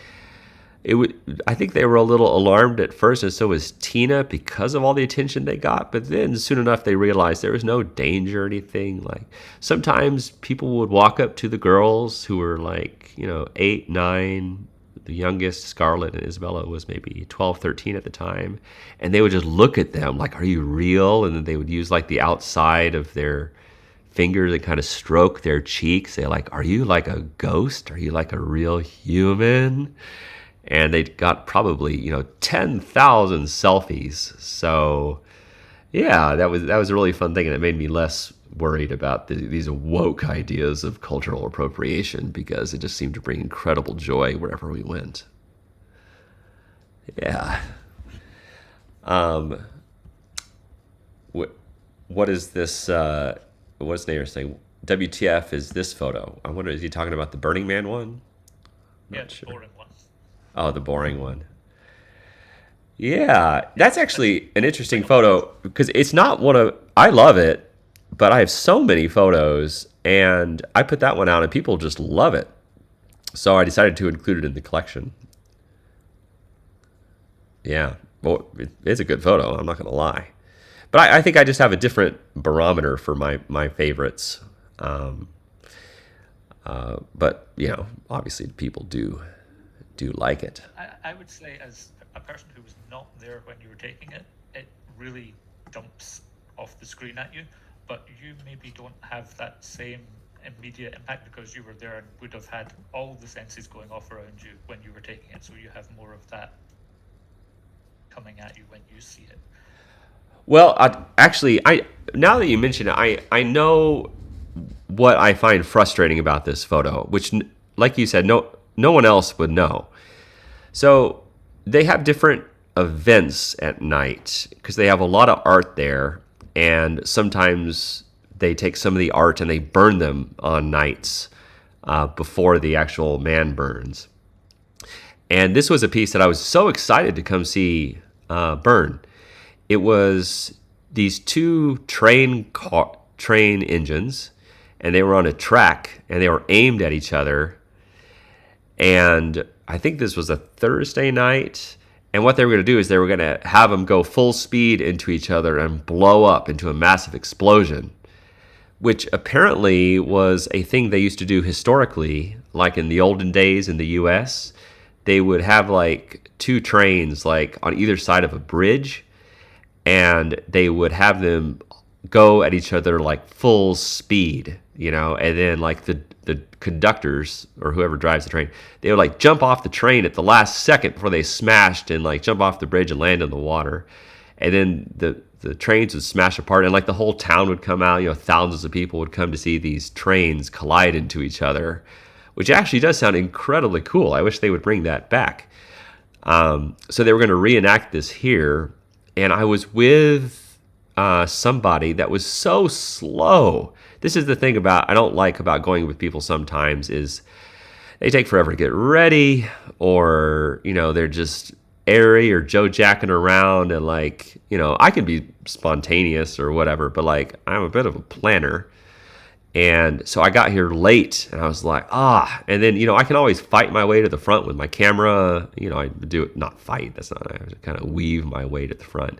think they were a little alarmed at first, and so was Tina, because of all the attention they got. But then soon enough, they realized there was no danger or anything. Like sometimes people would walk up to the girls who were 8, 9. The youngest, Scarlett and Isabella, was maybe 12, 13 at the time. And they would just look at them like, are you real? And then they would use like the outside of their fingers and kind of stroke their cheeks. They're like, are you like a ghost? Are you like a real human? And they got probably, 10,000 selfies. So, Yeah, that was a really fun thing, and it made me less worried about these woke ideas of cultural appropriation because it just seemed to bring incredible joy wherever we went. Yeah. Um, what what is this? What's Nair saying? WTF is this photo? I wonder, is he talking about the Burning Man one? Yeah, Not the sure. boring one. Oh, the boring one. Yeah, that's actually an interesting Quite photo because it's not one of, I love it, but I have so many photos and I put that one out and people just love it. So I decided to include it in the collection. Yeah, well, it's a good photo. I'm not going to lie, but I think I just have a different barometer for my favorites. Um, but obviously people do like it. I would say, as a person who was not there when you were taking it, it really jumps off the screen at you. But you maybe don't have that same immediate impact because you were there and would have had all the senses going off around you when you were taking it. So you have more of that coming at you when you see it. Well, I now that you mention it, I know what I find frustrating about this photo, which, like you said, no one else would know. So they have different events at night because they have a lot of art there, and sometimes they take some of the art and they burn them on nights before the actual man burns. And this was a piece that I was so excited to come see burn. It was these two train engines, and they were on a track, and they were aimed at each other. And I think this was a Thursday night. And what they were going to do is they were going to have them go full speed into each other and blow up into a massive explosion, which apparently was a thing they used to do historically, like in the olden days in the US. They would have like two trains like on either side of a bridge, and they would have them go at each other like full speed, and then like the conductors or whoever drives the train, they would like jump off the train at the last second before they smashed and like jump off the bridge and land in the water. And then the trains would smash apart and like the whole town would come out, thousands of people would come to see these trains collide into each other, which actually does sound incredibly cool. I wish they would bring that back. So they were going to reenact this here, and I was with somebody that was so slow. This is the thing I don't like about going with people sometimes is they take forever to get ready, or they're just airy or Joe jacking around, and like I can be spontaneous or whatever, but like I'm a bit of a planner. And so I got here late and I was like, and then, I can always fight my way to the front with my camera. I do it, not fight, that's not, I kind of weave my way to the front.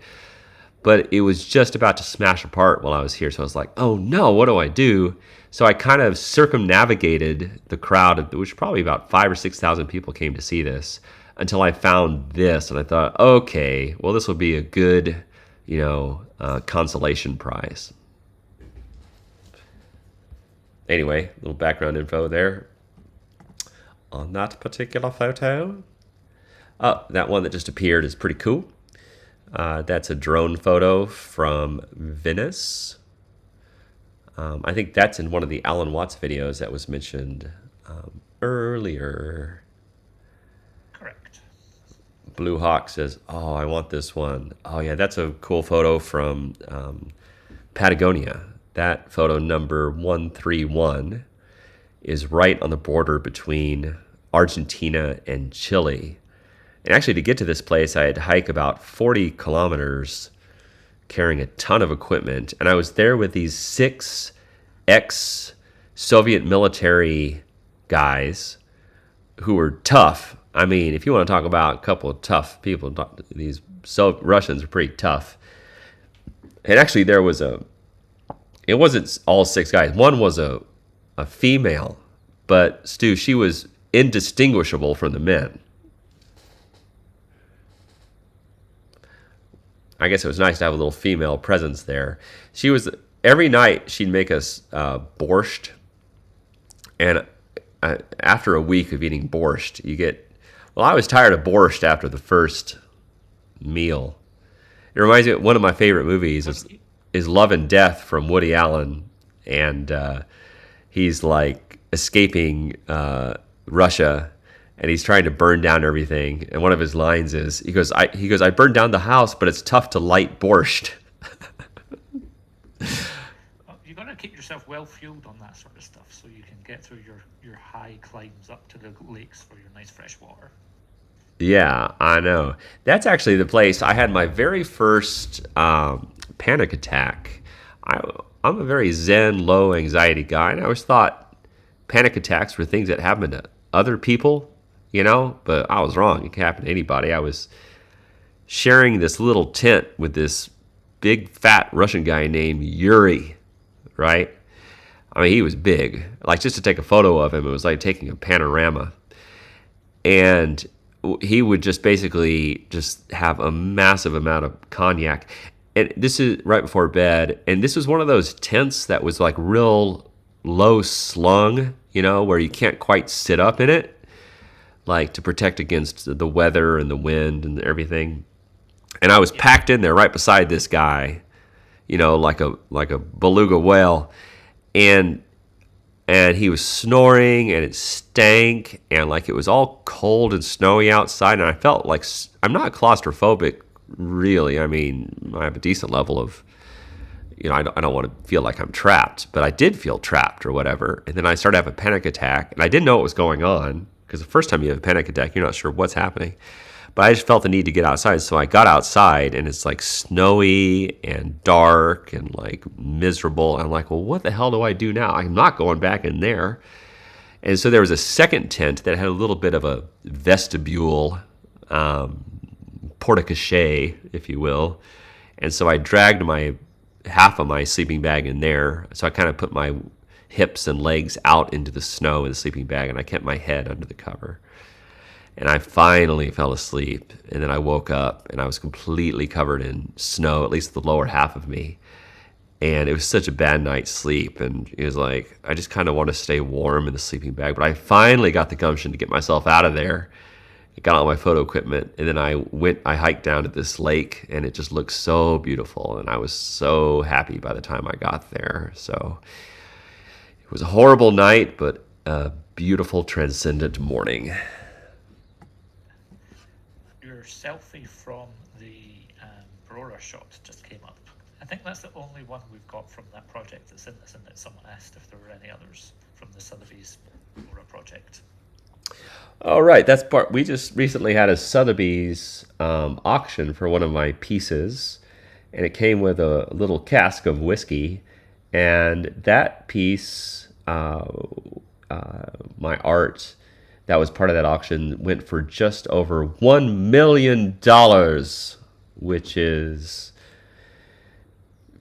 But it was just about to smash apart while I was here. So I was like, oh no, what do I do? So I kind of circumnavigated the crowd, which probably about 5,000 or 6,000 people came to see this, until I found this. And I thought, okay, well, this will be a good, consolation prize. Anyway, little background info there on that particular photo. Oh, that one that just appeared is pretty cool. That's a drone photo from Venice. I think that's in one of the Alan Watts videos that was mentioned earlier. Correct. Blue Hawk says, oh, I want this one. Oh, yeah, that's a cool photo from Patagonia. That photo number 131 is right on the border between Argentina and Chile. And actually, to get to this place, I had to hike about 40 kilometers carrying a ton of equipment. And I was there with these 6 ex-Soviet military guys who were tough. I mean, if you want to talk about a couple of tough people, these Russians are pretty tough. And actually, it wasn't all 6 guys. One was a female, but Stu, she was indistinguishable from the men. I guess it was nice to have a little female presence there. Every night she'd make us borscht, and after a week of eating borscht, I was tired of borscht after the first meal. It reminds me of one of my favorite movies is Love and Death from Woody Allen, and he's like escaping Russia, and he's trying to burn down everything. And one of his lines is, I burned down the house, but it's tough to light borscht. Well, you got to keep yourself well fueled on that sort of stuff so you can get through your high climbs up to the lakes for your nice fresh water. Yeah, I know. That's actually the place I had my very first panic attack. I'm a very zen, low anxiety guy, and I always thought panic attacks were things that happen to other people, but I was wrong. It can happen to anybody. I was sharing this little tent with this big, fat Russian guy named Yuri, right? I mean, he was big. Like, just to take a photo of him, it was like taking a panorama. And he would just basically just have a massive amount of cognac. And this is right before bed. And this was one of those tents that was like real low slung, where you can't quite sit up in it, like to protect against the weather and the wind and everything. And I was packed in there right beside this guy, like a beluga whale. And he was snoring, and it stank, and like it was all cold and snowy outside. And I felt like I'm not claustrophobic, really. I mean, I have a decent level of, I don't want to feel like I'm trapped, but I did feel trapped or whatever. And then I started having a panic attack, and I didn't know what was going on, because the first time you have a panic attack, you're not sure what's happening. But I just felt the need to get outside. So I got outside, and it's like snowy and dark and like miserable. I'm like, well, what the hell do I do now? I'm not going back in there. And so there was a second tent that had a little bit of a vestibule, porte-cochere, if you will. And so I dragged half of my sleeping bag in there. So I kind of put my hips and legs out into the snow in the sleeping bag, and I kept my head under the cover. And I finally fell asleep, and then I woke up, and I was completely covered in snow, at least the lower half of me. And it was such a bad night's sleep, and it was like, I just kind of want to stay warm in the sleeping bag. But I finally got the gumption to get myself out of there. I got all my photo equipment, and then I hiked down to this lake, and it just looked so beautiful, and I was so happy by the time I got there. So it was a horrible night, but a beautiful, transcendent morning. Selfie from the Barora shops just came up. I think that's the only one we've got from that project that's in this, and that someone asked if there were any others from the Sotheby's Barora project. All right, that's part. We just recently had a Sotheby's auction for one of my pieces, and it came with a little cask of whiskey, and that piece, my art, that was part of that auction, went for just over $1 million, which is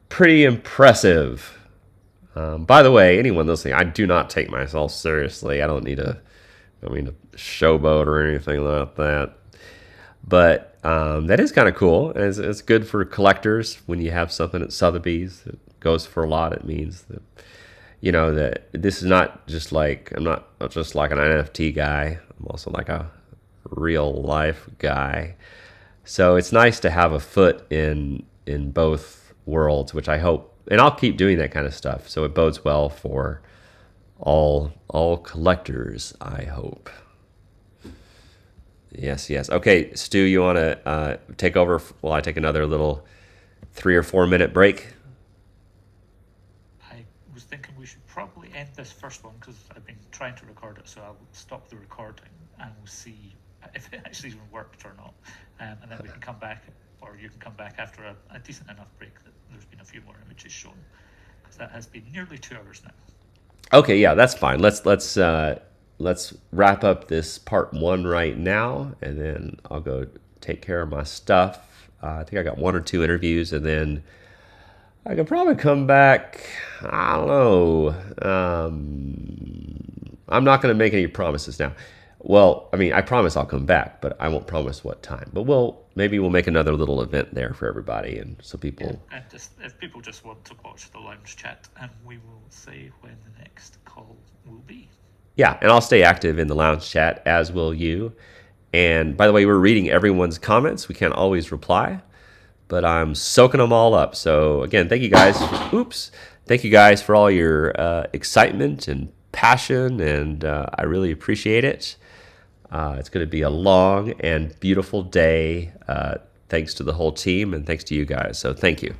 pretty impressive. By the way, anyone listening, I do not take myself seriously. I don't mean to showboat or anything like that. But that is kind of cool. It's good for collectors when you have something at Sotheby's that goes for a lot. It means that that this is not just like, I'm not just like an NFT guy. I'm also like a real life guy. So it's nice to have a foot in both worlds, which I hope, and I'll keep doing that kind of stuff. So it bodes well for all collectors, I hope. Yes. Okay, Stu, you want to take over while I take another little 3 or 4 minute break? Was thinking we should probably end this first one because I've been trying to record it, so I'll stop the recording and we'll see if it actually even worked or not, and then we can come back, or you can come back after a decent enough break that there's been a few more images shown, because that has been nearly 2 hours now. Okay, yeah, that's fine. Let's wrap up this part 1 right now, and then I'll go take care of my stuff. I think I got 1 or 2 interviews, and then I could probably come back. I don't know. I'm not going to make any promises now. Well, I mean, I promise I'll come back, but I won't promise what time. But maybe we'll make another little event there for everybody, and so people. Yeah, and if people just want to watch the lounge chat, and we will say when the next call will be. Yeah, and I'll stay active in the lounge chat, as will you. And by the way, we're reading everyone's comments. We can't always reply, but I'm soaking them all up. So again, thank you guys. Oops. Thank you guys for all your excitement and passion, and I really appreciate it. It's going to be a long and beautiful day. Thanks to the whole team, and thanks to you guys. So thank you.